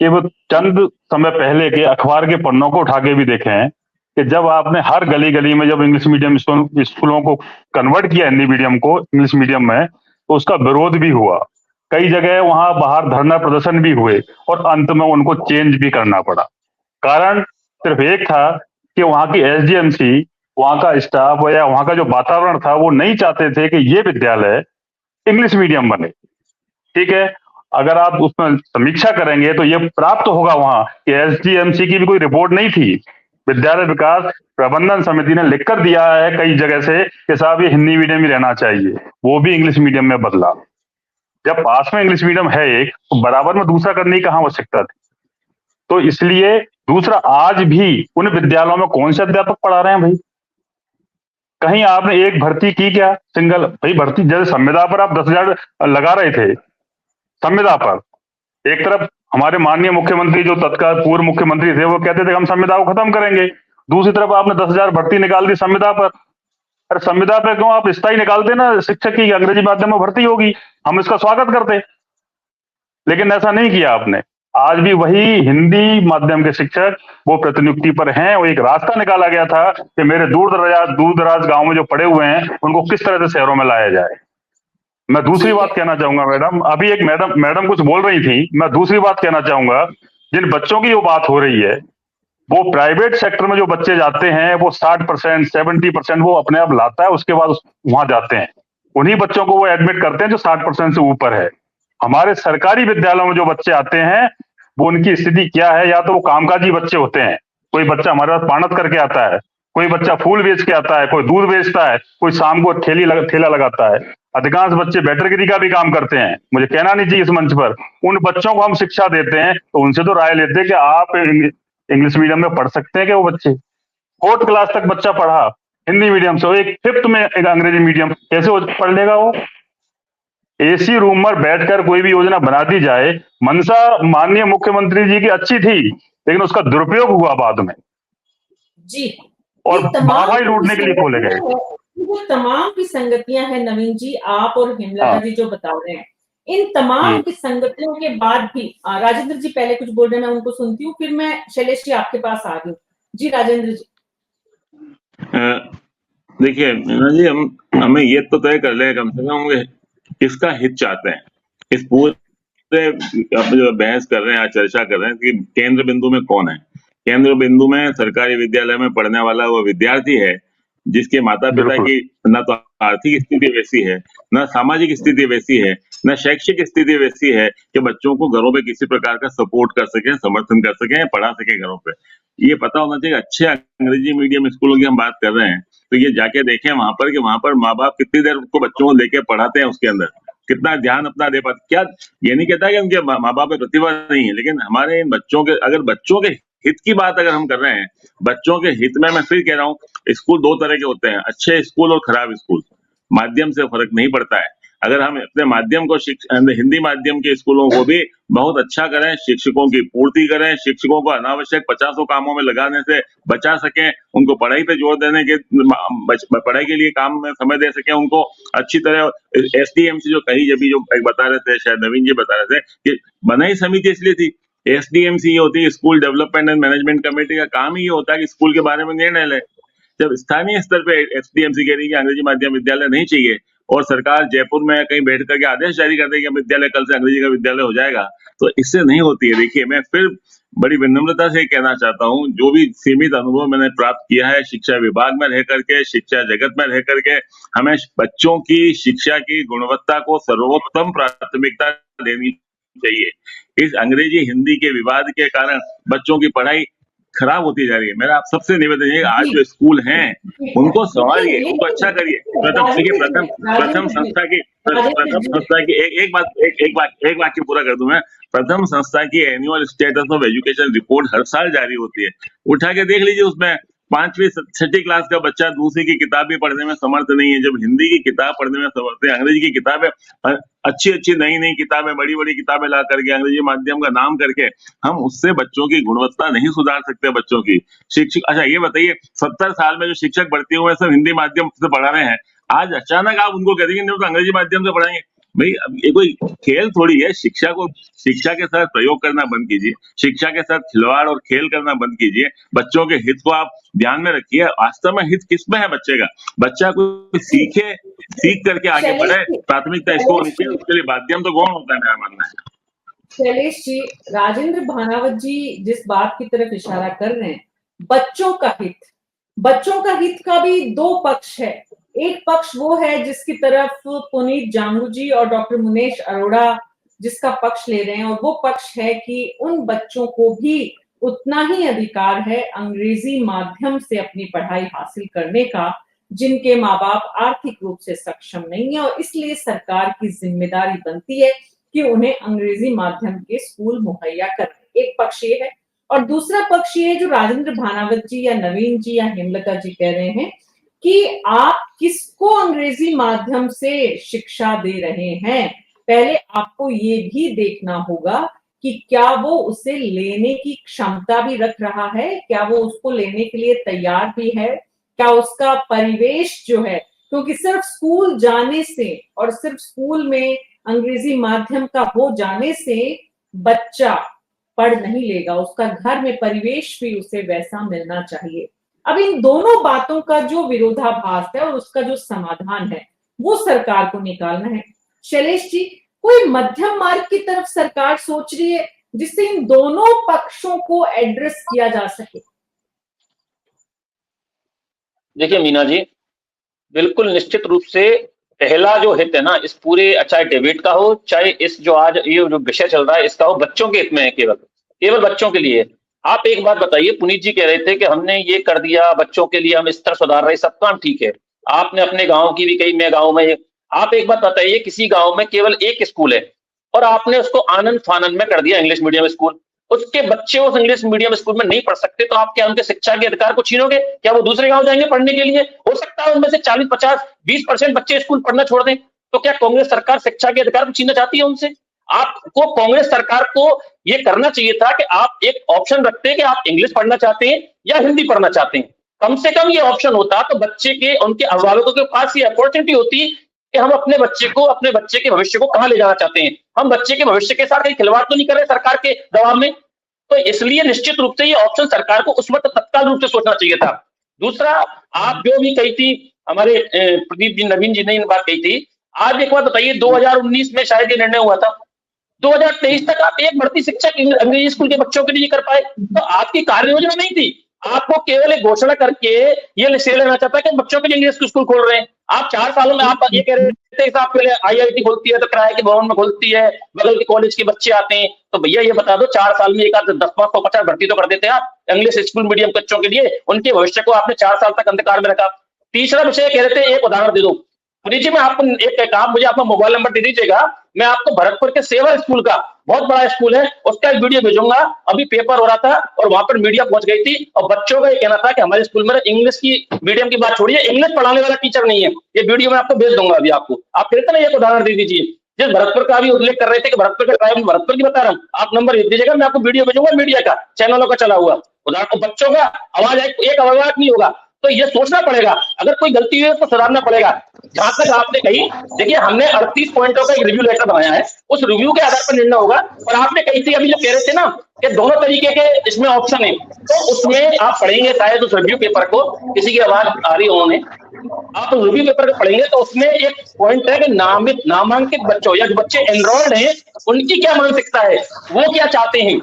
कि वो चंद समय पहले के अखबार के पन्नों को उठा के भी देखें कि जब आपने हर गली गली में जब इंग्लिश मीडियम स्कूलों को कन्वर्ट किया हिंदी मीडियम को इंग्लिश मीडियम में, तो उसका विरोध भी हुआ। कई जगह वहां बाहर धरना प्रदर्शन भी हुए और अंत में उनको चेंज भी करना पड़ा। कारण सिर्फ एक था कि वहां की एसडीएमसी, वहां का स्टाफ या वहां का जो वातावरण था वो नहीं चाहते थे कि ये विद्यालय इंग्लिश मीडियम बने। ठीक है, अगर आप उसमें समीक्षा करेंगे तो ये प्राप्त होगा वहां कि एसडीएमसी की भी कोई रिपोर्ट नहीं थी। विद्यालय विकास प्रबंधन समिति ने लिखकर दिया है कई जगह से कि साहब ये हिंदी मीडियम ही रहना चाहिए, वो भी इंग्लिश मीडियम में बदला। जब पास में इंग्लिश मीडियम है एक, तो बराबर में दूसरा करने की कहां आवश्यकता थी? तो इसलिए दूसरा, आज भी उन विद्यालयों में कौन से अध्यापक पढ़ा रहे हैं भाई? कहीं आपने एक भर्ती की क्या? सिंगल भाई भर्ती, जैसे संविदा पर आप 10,000 लगा रहे थे, संविदा पर एक तरफ हमारे माननीय मुख्यमंत्री जो तत्काल पूर्व मुख्यमंत्री थे वो कहते थे हम संविदा को खत्म करेंगे, दूसरी तरफ आपने 10,000 भर्ती निकाल दी संविदा पर। अरे संविदा पे क्यों आप स्थायी निकालते ना, शिक्षक की अंग्रेजी माध्यम में भर्ती होगी, हम इसका स्वागत करते। लेकिन ऐसा नहीं किया आपने। आज भी वही हिंदी माध्यम के शिक्षक वो प्रतिनियुक्ति पर हैं। वो एक रास्ता निकाला गया था कि मेरे दूर दराज गांव में जो पड़े हुए हैं उनको किस तरह से शहरों में लाया जाए। मैं दूसरी बात कहना चाहूंगा मैडम, अभी एक मैडम कुछ बोल रही थी, मैं दूसरी बात कहना चाहूंगा, जिन बच्चों की जो बात हो रही है वो प्राइवेट सेक्टर में जो बच्चे जाते हैं वो 60% 70% वो अपने आप लाता है, उसके बाद वहां जाते हैं, उन्हीं बच्चों को वो एडमिट करते हैं जो 60% से ऊपर है। हमारे सरकारी विद्यालयों में जो बच्चे आते हैं वो उनकी स्थिति क्या है? या तो वो कामकाजी बच्चे होते हैं, कोई बच्चा हमारे पास पानत करके आता है, कोई बच्चा फूल बेच के आता है, कोई दूध बेचता है, कोई शाम को ठेला लगाता है। अधिकांश बच्चे बैटरगिरी का भी काम करते हैं, मुझे कहना नहीं चाहिए इस मंच पर। उन बच्चों को हम शिक्षा देते हैं तो उनसे तो राय लेते हैं कि आप इंग्लिश मीडियम में पढ़ सकते हैं कि वो बच्चे 4th क्लास तक बच्चा पढ़ा हिंदी मीडियम से, एक 5th में एक अंग्रेजी मीडियम, कैसे वो पढ़ लेगा? वो एसी रूम में बैठकर कोई भी योजना बना दी जाए, मनसा माननीय मुख्यमंत्री जी की अच्छी थी लेकिन उसका दुरुपयोग हुआ बाद में जी, और भाई लूटने के लिए खोले गए। वो तमाम की संगतियां हैं नवीन जी, आप और हेमलता जी जो बता रहे हैं, इन तमाम की संगतियों के बाद भी राजेंद्र जी पहले कुछ बोल रहे हैं, मैं उनको सुनती हूँ, फिर मैं शैलेश जी आपके पास आ रही हूँ। जी राजेंद्र जी। देखिए मीना जी, हमें ये तो तय कर ले कम से कम किसका हित चाहते हैं। इस पूरे जो बहस कर रहे हैं, चर्चा कर रहे हैं कि केंद्र बिंदु में कौन है। केंद्र बिंदु में सरकारी विद्यालय में पढ़ने वाला वो विद्यार्थी है जिसके माता पिता बिल्कुल। की न तो आर्थिक स्थिति वैसी है, न सामाजिक स्थिति वैसी है, न शैक्षिक स्थिति वैसी है कि बच्चों को घरों पे किसी प्रकार का सपोर्ट कर सके, समर्थन कर सके, पढ़ा सके घरों पे। ये पता होना चाहिए। अच्छे अंग्रेजी मीडियम स्कूलों की हम बात कर रहे हैं तो ये जाके देखें वहां पर कि वहां पर माँ बाप कितनी देर उनको बच्चों को लेके पढ़ाते हैं, उसके अंदर कितना ध्यान अपना दे पाते। क्या ये नहीं कहता कि उनके माँ बाप में प्रतिभा नहीं है, लेकिन हमारे इन बच्चों के, अगर बच्चों के हित की बात अगर हम कर रहे हैं, बच्चों के हित में मैं फिर कह रहा हूँ, स्कूल दो तरह के होते हैं, अच्छे स्कूल और खराब स्कूल। माध्यम से फर्क नहीं पड़ता है। अगर हम अपने माध्यम को हिंदी माध्यम के स्कूलों को भी बहुत अच्छा करें, शिक्षकों की पूर्ति करें, शिक्षकों को अनावश्यक 50 कामों में लगाने से बचा सकें, उनको पढ़ाई पे जोर देने के, पढ़ाई के लिए काम में समय दे सकें, उनको अच्छी तरह एसडीएमसी जो कही जब जो बता रहे थे, शायद नवीन जी बता रहे थे कि बनाई समिति इसलिए थी। एसडीएमसी ये होती है, school development and management committee का काम ही ये होता है कि स्कूल के बारे में निर्णय ले। जब स्थानीय स्तर पे एसडीएमसी कह रही है कि अंग्रेजी माध्यम विद्यालय नहीं चाहिए और सरकार जयपुर में कहीं बैठ करके आदेश जारी कर देगी कि विद्यालय कल से अंग्रेजी का विद्यालय हो जाएगा, तो इससे नहीं होती है। देखिए, मैं फिर बड़ी विनम्रता से कहना चाहता हूँ, जो भी सीमित अनुभव मैंने प्राप्त किया है शिक्षा विभाग में रह करके, शिक्षा जगत में रह करके, हमें बच्चों की शिक्षा की गुणवत्ता को सर्वोत्तम प्राथमिकता देनी चाहिए। इस अंग्रेजी हिंदी के विवाद के कारण बच्चों की पढ़ाई खराब होती जा रही है। मेरा आप सबसे निवेदन है, आज जो स्कूल हैं उनको संभालिए, उनको अच्छा करिए। प्रथम संस्था की एक वाक्य पूरा कर दूं मैं। प्रथम संस्था की annual status of education report हर साल जारी होती है, उठा के देख लीजिए। उसमें 5वीं 6ठी क्लास का बच्चा दूसरी की किताब भी पढ़ने में समर्थ नहीं है, जब हिंदी की किताब पढ़ने में समर्थ है। अंग्रेजी की किताबें, अच्छी नई किताबें, बड़ी किताबें ला करके अंग्रेजी माध्यम का नाम करके हम उससे बच्चों की गुणवत्ता नहीं सुधार सकते। बच्चों की शिक्षक, अच्छा ये बताइए, 70 साल में जो शिक्षक भर्ती हुए सब हिंदी माध्यम से पढ़ा रहे हैं, आज अचानक आप उनको कह देंगे नहीं तो अंग्रेजी माध्यम से पढ़ाएंगे। भाई ये कोई खेल थोड़ी है। शिक्षा के साथ प्रयोग करना बंद कीजिए, शिक्षा के साथ खिलवाड़ और खेल करना बंद कीजिए। बच्चों के हित को आप ध्यान में रखिए। वास्तव में हित किसमें है बच्चे का? बच्चा कोई सीखे, सीख करके आगे बढ़े, प्राथमिकता इसको होनी चाहिए। उसके लिए माध्यम तो गौण होता है, मेरा मानना है। शैलेश जी, राजेंद्र भानावत जी जिस बात की तरफ इशारा कर रहे हैं, बच्चों का हित का भी दो पक्ष है। एक पक्ष वो है जिसकी तरफ पुनीत जांगू जी और डॉक्टर मुनेश अरोड़ा जिसका पक्ष ले रहे हैं, और वो पक्ष है कि उन बच्चों को भी उतना ही अधिकार है अंग्रेजी माध्यम से अपनी पढ़ाई हासिल करने का जिनके माँ बाप आर्थिक रूप से सक्षम नहीं है, और इसलिए सरकार की जिम्मेदारी बनती है कि उन्हें अंग्रेजी माध्यम के स्कूल मुहैया करें। एक पक्ष ये है, और दूसरा पक्ष ये है जो राजेंद्र भानावत जी या नवीन जी या हेमलता जी कह रहे हैं कि आप किसको अंग्रेजी माध्यम से शिक्षा दे रहे हैं। पहले आपको ये भी देखना होगा कि क्या वो उसे लेने की क्षमता भी रख रहा है, क्या वो उसको लेने के लिए तैयार भी है, क्या उसका परिवेश जो है, क्योंकि सिर्फ स्कूल जाने से और सिर्फ स्कूल में अंग्रेजी माध्यम का हो जाने से बच्चा पढ़ नहीं लेगा, उसका घर में परिवेश भी उसे वैसा मिलना चाहिए। अब इन दोनों बातों का जो विरोधाभास है और उसका जो समाधान है वो सरकार को निकालना है। शैलेश जी, कोई मध्यम मार्ग की तरफ सरकार सोच रही है जिससे इन दोनों पक्षों को एड्रेस किया जा सके? देखिए मीना जी, बिल्कुल निश्चित रूप से पहला जो हित है ना इस पूरे, चाहे डेबिट का हो, चाहे इस जो आज ये जो विषय चल रहा है इसका हो, बच्चों के हित में है, केवल बच्चों के लिए। आप एक बात बताइए, पुनीत जी कह रहे थे कि हमने ये कर दिया बच्चों के लिए, हम स्तर सुधार रहे, सब काम ठीक है। आपने अपने गांव की भी कही, मैं गांव में, आप एक बात बताइए, किसी गांव में केवल एक स्कूल है और आपने उसको आनंद फानंद में कर दिया इंग्लिश मीडियम स्कूल, उसके बच्चे उस इंग्लिश मीडियम स्कूल में नहीं पढ़ सकते, तो आप क्या उनके शिक्षा के अधिकार को छीनोगे? क्या वो दूसरे गांव जाएंगे पढ़ने के लिए? हो सकता है उनमें से 40, 50, 20% बच्चे स्कूल पढ़ना छोड़ दें। तो क्या कांग्रेस सरकार शिक्षा के अधिकार को छीनना चाहती है उनसे? आपको, कांग्रेस सरकार को ये करना चाहिए था कि आप एक ऑप्शन रखते कि आप इंग्लिश पढ़ना चाहते हैं या हिंदी पढ़ना चाहते हैं। कम से कम ये ऑप्शन होता तो बच्चे के, उनके अभिभावकों के पास ये अपॉर्चुनिटी होती कि हम अपने बच्चे के भविष्य को कहां ले जाना चाहते हैं। हम बच्चे के भविष्य के साथ कहीं खिलवाड़ तो नहीं कर रहे सरकार के दबाव में। तो इसलिए निश्चित रूप से ये ऑप्शन सरकार को उस वक्त तत्काल रूप से सोचना चाहिए था। दूसरा, आप जो भी कही थी, हमारे प्रदीप जी, नवीन जी ने इन बात कही थी। आज एक बात बताइए, 2019 में शायद ये निर्णय हुआ था, 2023 तक आप एक बढ़ती शिक्षक अंग्रेजी स्कूल के बच्चों के लिए कर पाए। तो आपकी कार्य योजना नहीं थी, आपको केवल एक घोषणा करके ये श्रेय लेना चाहता है कि बच्चों के लिए इंग्लिश स्कूल खोल रहे हैं। आप 4 सालों में आप ये कह रहे थे कि आप पहले आईआईटी खोलती है तो किराए के भवन में खोलती है, बगल के कॉलेज के बच्चे आते हैं, तो भैया ये बता दो 4 साल में एक आध 10-50 भर्ती तो कर देते हैं आप इंग्लिश स्कूल मीडियम बच्चों के लिए। उनके भविष्य को आपने 4 साल तक अंधकार में रखा। तीसरा विषय कह रहे थे, एक उदाहरण दे दो जी, मैं आपको एक काम, मुझे आपका मोबाइल नंबर दे दीजिएगा, मैं आपको भरतपुर के सेवा स्कूल का, बहुत बड़ा स्कूल है, उसका एक वीडियो भेजूंगा। अभी पेपर हो रहा था और वहां पर मीडिया पहुंच गई थी और बच्चों का ये कहना था कि हमारे स्कूल में इंग्लिश की मीडियम की बात छोड़िए, इंग्लिश पढ़ाने वाला टीचर नहीं है। ये वीडियो मैं आपको भेज दूंगा अभी आपको। आप कहते ना एक उदाहरण दे दीजिए, जिस भरतपुर का भी उल्लेख कर रहे थे कि भरतपुर का ट्राइब, भरतपुर की बता रहा हूँ, आप नंबर भेज दीजिएगा, मैं आपको वीडियो भेजूंगा मीडिया का, चैनलों का चला हुआ उदाहरण। बच्चों का आवाज एक आवाज नहीं होगा, तो ये सोचना पड़ेगा, अगर कोई गलती हुई है तो सुधारना पड़ेगा। जहां तक आपने कही, देखिए हमने 38 पॉइंटों का एक रिव्यू लेटर बनाया है, उस रिव्यू के आधार पर निर्णय होगा। और आपने कही थी अभी जो कह रहे थे ना कि दोनों तरीके के इसमें ऑप्शन है, तो उसमें आप पढ़ेंगे शायद उस रिव्यू पेपर को, किसी की आवाज आ रही उन्होंने, आप उस रिव्यू पेपर को पढ़ेंगे तो उसमें एक पॉइंट है कि नामांकित बच्चों या जो बच्चे एनरोल्ड हैं उनकी क्या मानसिकता है, वो क्या चाहते हैं,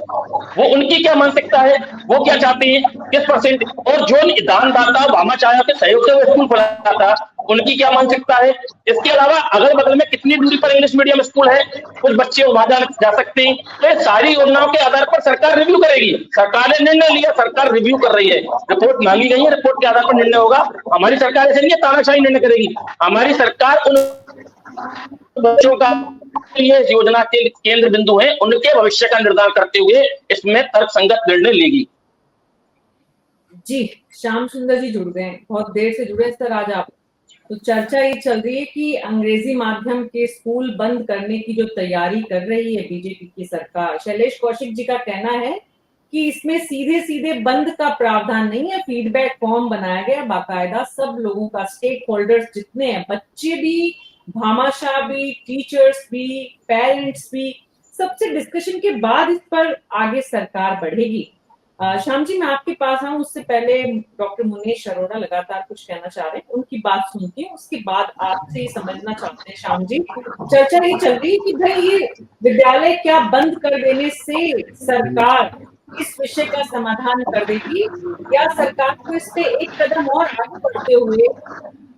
वो उनकी क्या मानसिकता है, वो क्या चाहते हैं, किस परसेंट, और जो दानदाता वामाचार्यों के सहयोग से वो स्कूल खोला था उनकी क्या मानसिकता है। इसके अलावा अगल बगल में कितनी दूरी पर इंग्लिश मीडियम स्कूल है, कुछ बच्चे वहां जा सकते हैं। तो ये सारी योजनाओं के आधार पर सरकार रिव्यू करेगी। सरकार ने निर्णय लिया, सरकार रिव्यू कर रही है, रिपोर्ट मांगी गई है, रिपोर्ट के आधार पर निर्णय होगा। हमारी सरकार ऐसे नहीं है तानाशाही निर्णय करेगी, हमारी सरकार उन बच्चों का ये योजना के केंद्र बिंदु है, उनके भविष्य का निर्धारण करते हुए इसमें तर्कसंगत निर्णय लेगी। जी, श्याम सुंदर जी जुड़ गए हैं, बहुत देर से जुड़े सर आज आप। तो चर्चा ये चल रही है कि अंग्रेजी माध्यम के स्कूल बंद करने की जो तैयारी कर रही है बीजेपी की सरकार, शैलेश कौशिक जी का कहना है कि इसमें सीधे सीधे बंद का प्रावधान नहीं है, फीडबैक फॉर्म बनाया गया बाकायदा, सब लोगों का, स्टेक होल्डर्स जितने हैं, बच्चे भी, भामाशाह भी, टीचर्स भी, पेरेंट्स भी, सबसे डिस्कशन के बाद इस पर आगे सरकार बढ़ेगी। श्याम जी, मैं आपके पास आऊं उससे पहले डॉक्टर मुनेश अरोड़ा लगातार कुछ कहना चाह रहे हैं, उनकी बात सुनते हैं, उसके बाद आपसे समझना चाहते हैं। श्याम जी, चर्चा ये चल रही है कि भाई ये विद्यालय क्या बंद कर देने से सरकार इस विषय का समाधान कर देगी, या सरकार को इस पे एक कदम और आगे बढ़ते हुए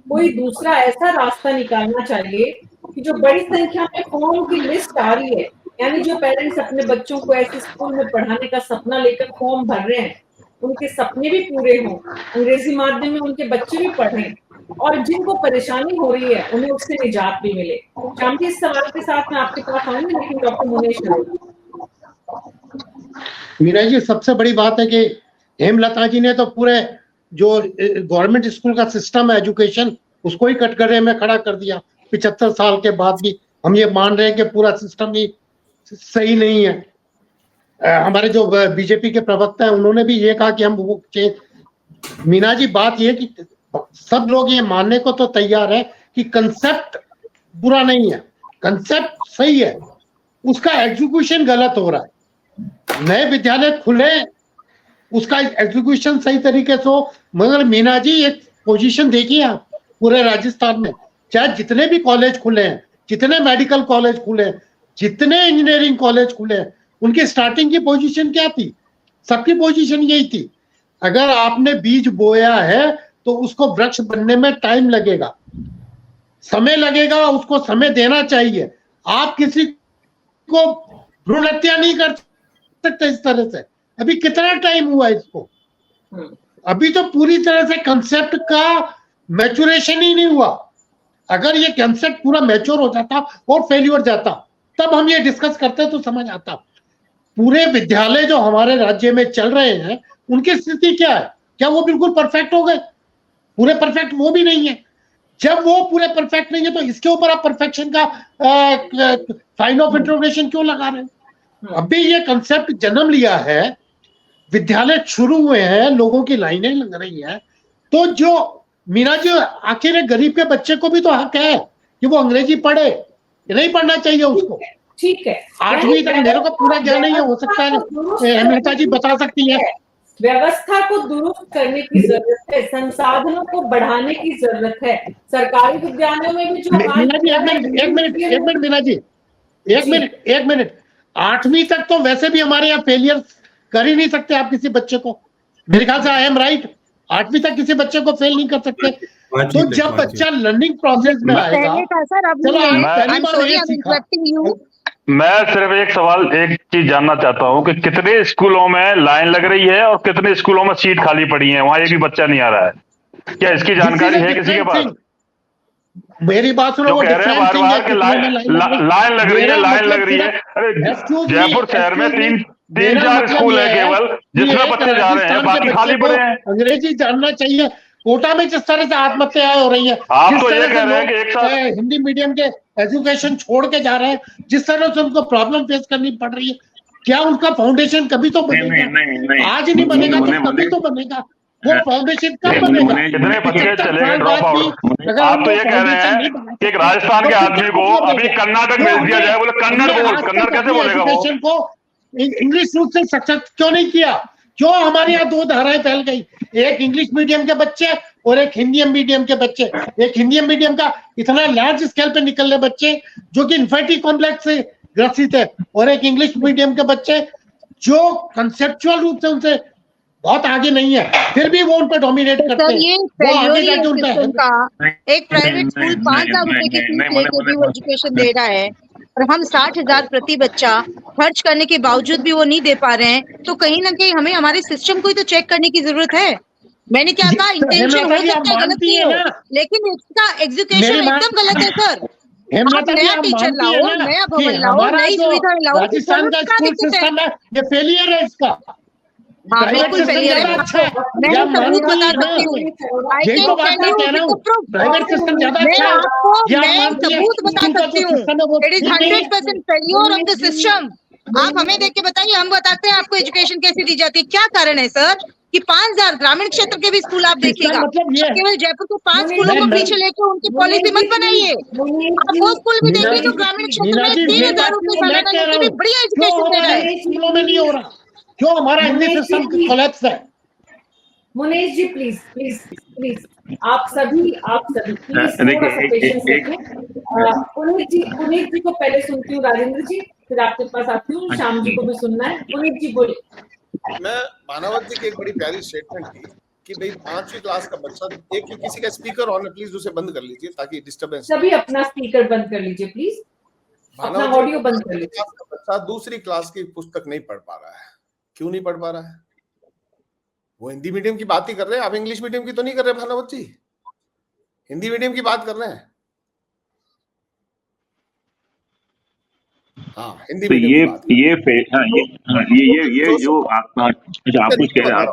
कोई दूसरा ऐसा रास्ता निकालना चाहिए कि जो बड़ी संख्या में फॉर्म की लिस्ट आ रही है, यानी जो पेरेंट्स अपने बच्चों को ऐसे स्कूल में पढ़ाने का सपना लेकर फॉर्म भर रहे हैं, उनके सपने भी पूरे हों, अंग्रेजी माध्यम में उनके बच्चे भी पढ़ें, और जिनको परेशानी हो रही है उन्हें उससे निजात भी मिले। श्याम जी, इस सवाल के साथ मैं आपके पास आऊंगी, लेकिन डॉक्टर मुनेश मीरा जी, सबसे बड़ी बात है कि हेमलता जी ने तो पूरे जो गवर्नमेंट स्कूल का सिस्टम है एजुकेशन, उसको ही कटघरे में खड़ा कर दिया। 75 साल के बाद भी हम ये मान रहे हैं कि पूरा सिस्टम ही सही नहीं है। हमारे जो बीजेपी के प्रवक्ता है उन्होंने भी ये कहा कि हम वो मीना जी, बात ये कि सब लोग ये मानने को तो तैयार है कि कंसेप्ट बुरा नहीं है, कंसेप्ट सही है, उसका एग्जीक्यूशन गलत हो रहा है। नए विद्यालय खुले, उसका एग्जीक्यूशन सही तरीके से हो। मगर मीना जी, एक पोजीशन देखिए आप, पूरे राजस्थान में चाहे जितने भी कॉलेज खुले हैं, जितने मेडिकल कॉलेज खुले हैं, जितने इंजीनियरिंग कॉलेज खुले हैं, उनकी स्टार्टिंग की पोजीशन क्या थी? सबकी पोजीशन यही थी, अगर आपने बीज बोया है तो उसको वृक्ष बनने में टाइम लगेगा, समय लगेगा, उसको समय देना चाहिए। आप किसी को भ्रूण हत्या नहीं कर सकते इस तरह से। अभी कितना टाइम हुआ इसको? अभी तो पूरी तरह से कंसेप्ट का मैच्योरेशन ही नहीं हुआ। अगर ये कंसेप्ट पूरा मैच्योर हो जाता और फेल्यूर जाता, तब हम ये डिस्कस करते तो समझ आता। पूरे विद्यालय जो हमारे राज्य में चल रहे हैं, उनकी स्थिति क्या है? क्या वो बिल्कुल परफेक्ट हो गए? पूरे परफेक्ट वो भी नहीं है। जब वो पूरे परफेक्ट नहीं है तो इसके ऊपर आप परफेक्शन का साइन ऑफ इंटरोगेशन क्यों लगा रहे हैं? अभी ये कंसेप्ट जन्म लिया है, विद्यालय शुरू हुए हैं, लोगों की लाइनें लग रही हैं, तो जो मीना जी, आखिर एक गरीब के बच्चे को भी तो हक है कि वो अंग्रेजी पढ़े, नहीं पढ़ना चाहिए उसको। ठीक है, 8वीं तक मेरे को पूरा ज्ञान नहीं है, हो सकता है हेमलता जी बता सकती है। व्यवस्था को दुरुस्त करने की जरूरत है, संसाधनों को बढ़ाने की जरूरत है। सरकारी विद्यालयों में भी जो मीना जी, एक मिनट मीना जी, एक मिनट। 8वीं तक तो वैसे भी हमारे यहाँ फेलियर कर ही नहीं सकते आप किसी बच्चे को, मेरे ख्याल से आई एम राइट, 8वीं तक किसी बच्चे को फेल नहीं कर सकते। तो जब बच्चा लर्निंग प्रोसेस में आएगा, पहले था सर, अब चलो नहीं है। आप पहली I'm बार sorry, ये I'm सीखा, interrupting you. मैं सिर्फ एक सवाल, एक चीज जानना चाहता हूँ कि कितने स्कूलों में लाइन लग रही है और कितने स्कूलों में सीट खाली पड़ी है, वहां एक भी बच्चा नहीं आ रहा है, क्या इसकी जानकारी है किसी के पास? मेरी बात सुनो, जो वो कह रहे हैं बार बार कि लाइन लग रही है, लाइन लग रही है। अरे जयपुर शहर में तीन चार स्कूल है केवल जिसमें बच्चे जा रहे हैं, बाकी खाली पड़े हैं। अंग्रेजी जानना चाहिए। कोटा में जिस तरह से आत्महत्याएं हो रही है, आप तो ये कह रहे हैं कि एक साथ हिंदी मीडियम के एजुकेशन छोड़ के जा रहे हैं, जिस तरह से उनको प्रॉब्लम फेस करनी पड़ रही है, क्या उनका फाउंडेशन कभी तो बनेगा? आज नहीं बनेगा तो कभी तो बनेगा। वो फाउंडेशन कब बनेगा? कितने बच्चे चले गए ड्रॉप आउट? आप तो ये कह रहे हैं कि एक राजस्थान के आदमी को अभी कर्नाटक भेज दिया जाए, बोले कन्नड़ बोल, कन्नड़ कैसे बोलेगा वो? को इंग्लिश रूप से सशक्त क्यों नहीं किया? क्यों हमारे यहाँ दो धाराएं फैल गई, एक इंग्लिश मीडियम के बच्चे और एक हिंदी मीडियम के बच्चे। एक हिंदी मीडियम का इतना लार्ज स्केल पे निकल रहे बच्चे जो कि इन्फर्टिलिटी कॉम्प्लेक्स से ग्रसित है, और एक इंग्लिश मीडियम के बच्चे जो कंसेप्चुअल रूप से उनसे बहुत आगे नहीं है, फिर भी वो उन पर डोमिनेट करते हैं। ये सिस्टम का एक प्राइवेट स्कूल 5,000 रुपए की फीस लेके भी वो एजुकेशन दे रहा है, और हम 60,000 प्रति बच्चा खर्च करने के बावजूद भी वो नहीं दे पा रहे हैं, तो कहीं ना कहीं हमें हमारे सिस्टम को ही तो चेक करने की जरूरत है। मैंने क्या कहा, इंटेंशन हो सकता है गलत नहीं हो, लेकिन इसका एग्जीक्यूशन एकदम गलत है सर। आप नया टीचर लाओ, नया भवन लाओ, नई सुविधा लाओ, राजस्थान का स्कूल सिस्टम है, ये फेलियर है इसका। हाँ बिल्कुल फेलियर है। मैं सबूत बता सकती हूँ, I can tell you with the proof। Private system ज्यादा अच्छा है, मैं सबूत बता सकती हूँ, it is 100% failure of the system. आप हमें देख के बताइए, हम बताते हैं आपको एजुकेशन कैसे दी जाती है। क्या कारण है सर कि 5,000 ग्रामीण क्षेत्र के भी स्कूल आप देखिएगा, केवल जयपुर के 5 स्कूलों को पीछे लेकर उनकी पॉलिसी मत बनाइए। आप वो स्कूल भी देखिए जो ग्रामीण क्षेत्र में 3,000 रुपए सालाना लेके भी बढ़िया एजुकेशन दे रहा है। स्कूलों में नहीं हो रहा, क्यों हमारा इंग्लिश सिस्टम कोलैप्स है। मुनीश जी प्लीज प्लीज प्लीज, आप सभी प्लीज थोड़ा सा पेशेंस रखें। पुनीत जी को पहले सुनती हूँ, राजेंद्र जी, फिर आपके पास आती हूँ, श्याम जी को भी सुनना है। पुनीत जी बोलिए। मैं मानवत जी की एक बड़ी प्यारी स्टेटमेंट थी कि भाई 5वीं क्लास का बच्चा, एक किसी का स्पीकर ऑन है, प्लीज उसे बंद कर लीजिए ताकि डिस्टरबेंस। सभी अपना स्पीकर बंद कर लीजिए प्लीज, अपना ऑडियो बंद कर लीजिए। बच्चा दूसरी क्लास की पुस्तक नहीं पढ़ पा रहा है, क्यों नहीं पढ़ पा रहा है? वो हिंदी मीडियम की बात ही कर रहे हैं, आप इंग्लिश मीडियम की तो नहीं कर रहे भानवत जी, हिंदी मीडियम की बात कर रहे हैं। हाँ, हिंदी तो मीडियम ये जो आप कुछ कह रहे हैं,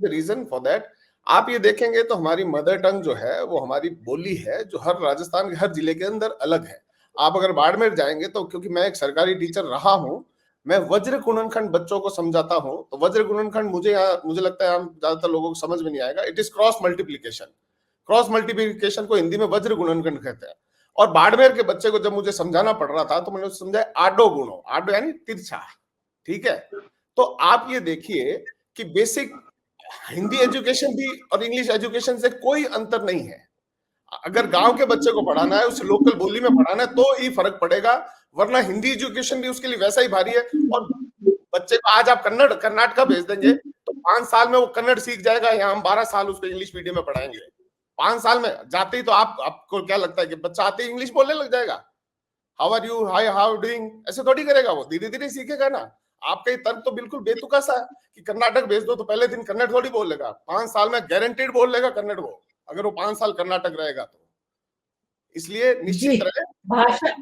रीजन फॉर दैट आप ये देखेंगे तो हमारी मदर टंग जो है वो हमारी बोली है, जो हर राजस्थान के हर जिले के अंदर अलग है। आप अगर बाड़मेर जाएंगे तो, क्योंकि मैं एक सरकारी टीचर रहा हूँ, मैं वज्र गुणनखंड बच्चों को समझाता हूँ, तो वज्र गुणनखंड मुझे लगता है ज्यादातर लोगों को समझ में नहीं आएगा। It is cross multiplication. Cross multiplication को हिंदी में वज्र गुणनखंड कहते हैं। और बाड़मेर के बच्चे को जब मुझे समझाना पड़ रहा था तो मैंने उसे समझाया आडो गुणो, आडो यानी तिरछा, ठीक है। तो आप ये देखिए कि बेसिक हिंदी एजुकेशन भी और इंग्लिश एजुकेशन से कोई अंतर नहीं है। अगर गांव के बच्चे को पढ़ाना है, उसे लोकल बोली में पढ़ाना है तो ही फर्क पड़ेगा, वरना हिंदी एजुकेशन भी उसके लिए वैसा ही भारी है। और बच्चे को आज आप कर्नाटका भेज देंगे तो 5 साल में वो कन्नड़ सीख जाएगा, यहाँ हम 12 साल उसको इंग्लिश मीडियम में पढ़ाएंगे। 5 साल में जाते ही तो आपको क्या लगता है कि बच्चा आते ही इंग्लिश बोलने लग जाएगा? How are you, hi, how doing, ऐसे थोड़ी करेगा वो, धीरे धीरे सीखेगा ना। आपका ये तर्क तो बिल्कुल बेतुका सा है कि कर्नाटक भेज दो तो पहले दिन कन्नड़ थोड़ी बोल लेगा, 5 साल में गारंटीड बोल लेगा कन्नड़ वो, अगर वो 5 साल कर्नाटक रहेगा तो। इसलिए निश्चित रहे,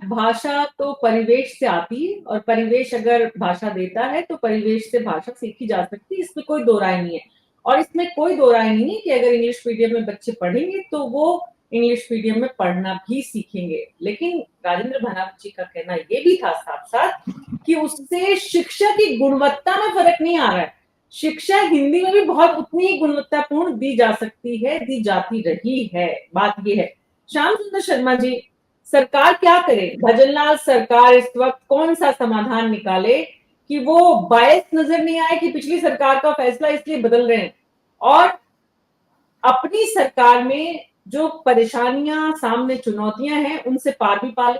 भाषा तो परिवेश से आती है, और परिवेश अगर भाषा देता है तो परिवेश से भाषा सीखी जा सकती है, इसमें कोई दो राय नहीं है। और इसमें कोई दो राय नहीं है कि अगर इंग्लिश मीडियम में बच्चे पढ़ेंगे तो वो इंग्लिश मीडियम में पढ़ना भी सीखेंगे। लेकिन राजेंद्र भानावत जी का कहना ये भी था साथ साथ कि उससे शिक्षा की गुणवत्ता में फर्क नहीं आ रहा है। शिक्षा हिंदी में भी बहुत उतनी ही गुणवत्तापूर्ण दी जा सकती है, दी जाती रही है। बात ये है। श्याम सुंदर शर्मा जी, सरकार क्या करे? भजनलाल सरकार इस वक्त कौन सा समाधान निकाले कि वो बायस नजर नहीं आए कि पिछली सरकार का फैसला इसलिए बदल रहे हैं, और अपनी सरकार में जो परेशानियां सामने, चुनौतियां हैं, उनसे पार भी पा ले?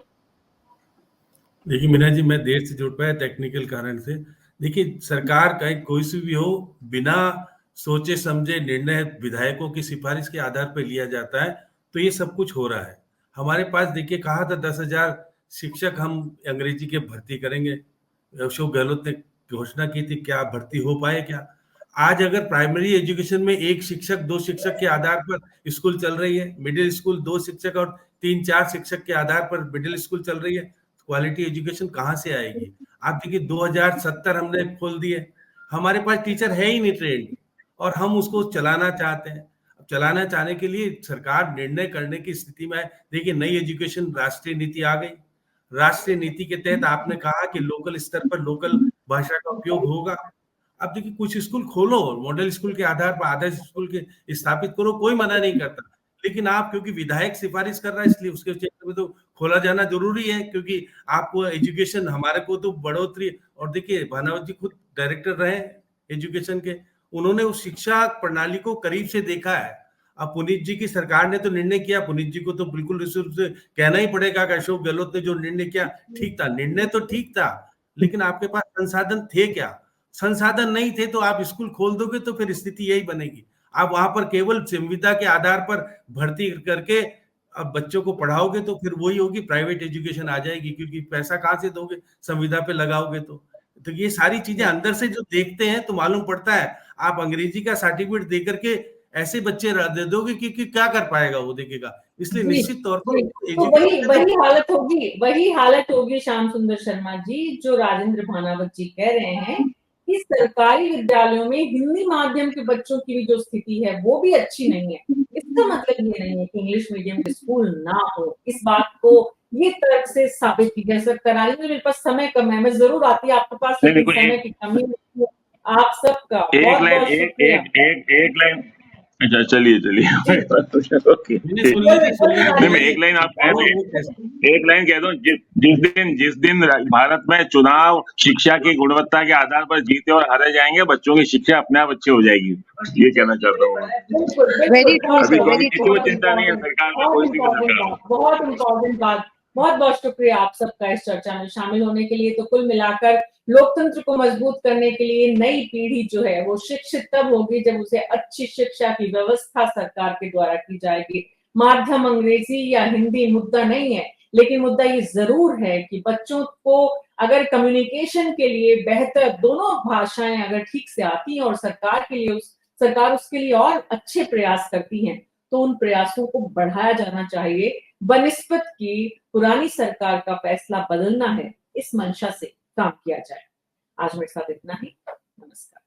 देखिए मीना जी, मैं देर से जुड़ पाया टेक्निकल कारण से। देखिए, सरकार का कोई सी भी हो, बिना सोचे समझे निर्णय विधायकों की सिफारिश के आधार पर लिया जाता है, तो ये सब कुछ हो रहा है। हमारे पास देखिए कहा था 10,000 शिक्षक हम अंग्रेजी के भर्ती करेंगे, अशोक गहलोत ने घोषणा की थी, क्या भर्ती हो पाए क्या? आज अगर प्राइमरी एजुकेशन में 1 शिक्षक 2 शिक्षक के आधार पर स्कूल चल रही है, मिडिल स्कूल 2 शिक्षक और 3-4 शिक्षक के आधार पर मिडिल स्कूल चल रही है, क्वालिटी एजुकेशन कहाँ से आएगी? आप देखिए 2070 हमने खोल दिए, हमारे पास टीचर है ही नहीं ट्रेंड, और हम उसको चलाना चाहते हैं। अब चलाना चाहने के लिए सरकार निर्णय करने की स्थिति में है। देखिए, नई एजुकेशन राष्ट्रीय नीति आ गई। राष्ट्रीय नीति के तहत आपने कहा कि लोकल स्तर पर लोकल भाषा का उपयोग होगा। अब देखिए, कुछ स्कूल खोलो, मॉडल स्कूल के आधार पर आदर्श स्कूल के स्थापित करो, कोई मना नहीं करता। लेकिन आप क्योंकि विधायक सिफारिश कर रहा है, इसलिए उसके क्षेत्र में तो खोला जाना जरूरी है, क्योंकि आपको एजुकेशन, हमारे को तो बढ़ोतरी। और देखिए, भानावत जी खुद डायरेक्टर रहे एजुकेशन के, उन्होंने उस शिक्षा प्रणाली को करीब से देखा है। अब पुनीत जी की सरकार ने तो निर्णय किया, पुनीत जी को तो बिल्कुल निश्चित रूप से कहना ही पड़ेगा कि अशोक गहलोत ने जो निर्णय किया ठीक था। निर्णय तो ठीक था, लेकिन आपके पास संसाधन थे क्या? संसाधन नहीं थे तो आप स्कूल खोल दोगे तो फिर स्थिति यही बनेगी। आप वहां पर केवल संविदा के आधार पर भर्ती करके अब बच्चों को पढ़ाओगे तो फिर वही होगी, प्राइवेट एजुकेशन आ जाएगी, क्योंकि पैसा कहाँ से दोगे, संविदा पे लगाओगे तो ये सारी चीजें अंदर से जो देखते हैं तो मालूम पड़ता है। आप अंग्रेजी का सर्टिफिकेट दे करके ऐसे बच्चे दे दोगे कि क्या कर पाएगा वो, देखेगा। इसलिए जी, निश्चित तौर पर जी। तो एजुकेशन वही हालत होगी श्याम सुंदर शर्मा जी, जो राजेंद्र भानावत जी कह रहे हैं कि सरकारी विद्यालयों में हिंदी माध्यम के बच्चों की भी जो स्थिति है वो भी अच्छी नहीं है। इसका मतलब ये नहीं है कि इंग्लिश मीडियम के स्कूल ना हो। इस बात को ये तर्क से साबित किया जा सकता है। मेरे पास समय कम है, मैं जरूर आती आपके पास, नहीं, लेकिन देखो समय की कमी है। आप सबका एक बहुत लाइन बहुत शुक्रिया। एक लाइन। अच्छा, चलिए ओके, मैंने ठीक। सुन लीजिए नहीं, मैं मीना जी। एक लाइन आप कह वो दो, एक लाइन कह दो। जिस दिन भारत में चुनाव शिक्षा की गुणवत्ता के आधार पर जीते और हारे जाएंगे, बच्चों की शिक्षा अपने आप अच्छी हो जाएगी। ये कहना चाहता हूँ मैं। बिल्कुल, वेरी बिल्कुल, ट्रू बहुत अभी सर, क्योंकि वेरी किसी ट्रू। को चिंता नहीं है सरकार में, कोई सी भी सरकार हो। बहुत इम्पोर्टेंट बात। बहुत बहुत शुक्रिया आप सबका इस चर्चा में शामिल होने के लिए। तो कुल मिलाकर लोकतंत्र को मजबूत करने के लिए नई पीढ़ी जो है वो शिक्षित तब होगी जब उसे अच्छी शिक्षा की व्यवस्था सरकार के द्वारा की जाएगी। माध्यम अंग्रेजी या हिंदी मुद्दा नहीं है, लेकिन मुद्दा ये जरूर है कि बच्चों को अगर कम्युनिकेशन के लिए बेहतर दोनों भाषाएं अगर ठीक से आती हैं और सरकार उसके लिए और अच्छे प्रयास करती है, तो उन प्रयासों को बढ़ाया जाना चाहिए। बनिस्बत की पुरानी सरकार का फैसला बदलना है, इस मंशा से काम किया जाए। आज मेरे साथ इतना ही। नमस्कार।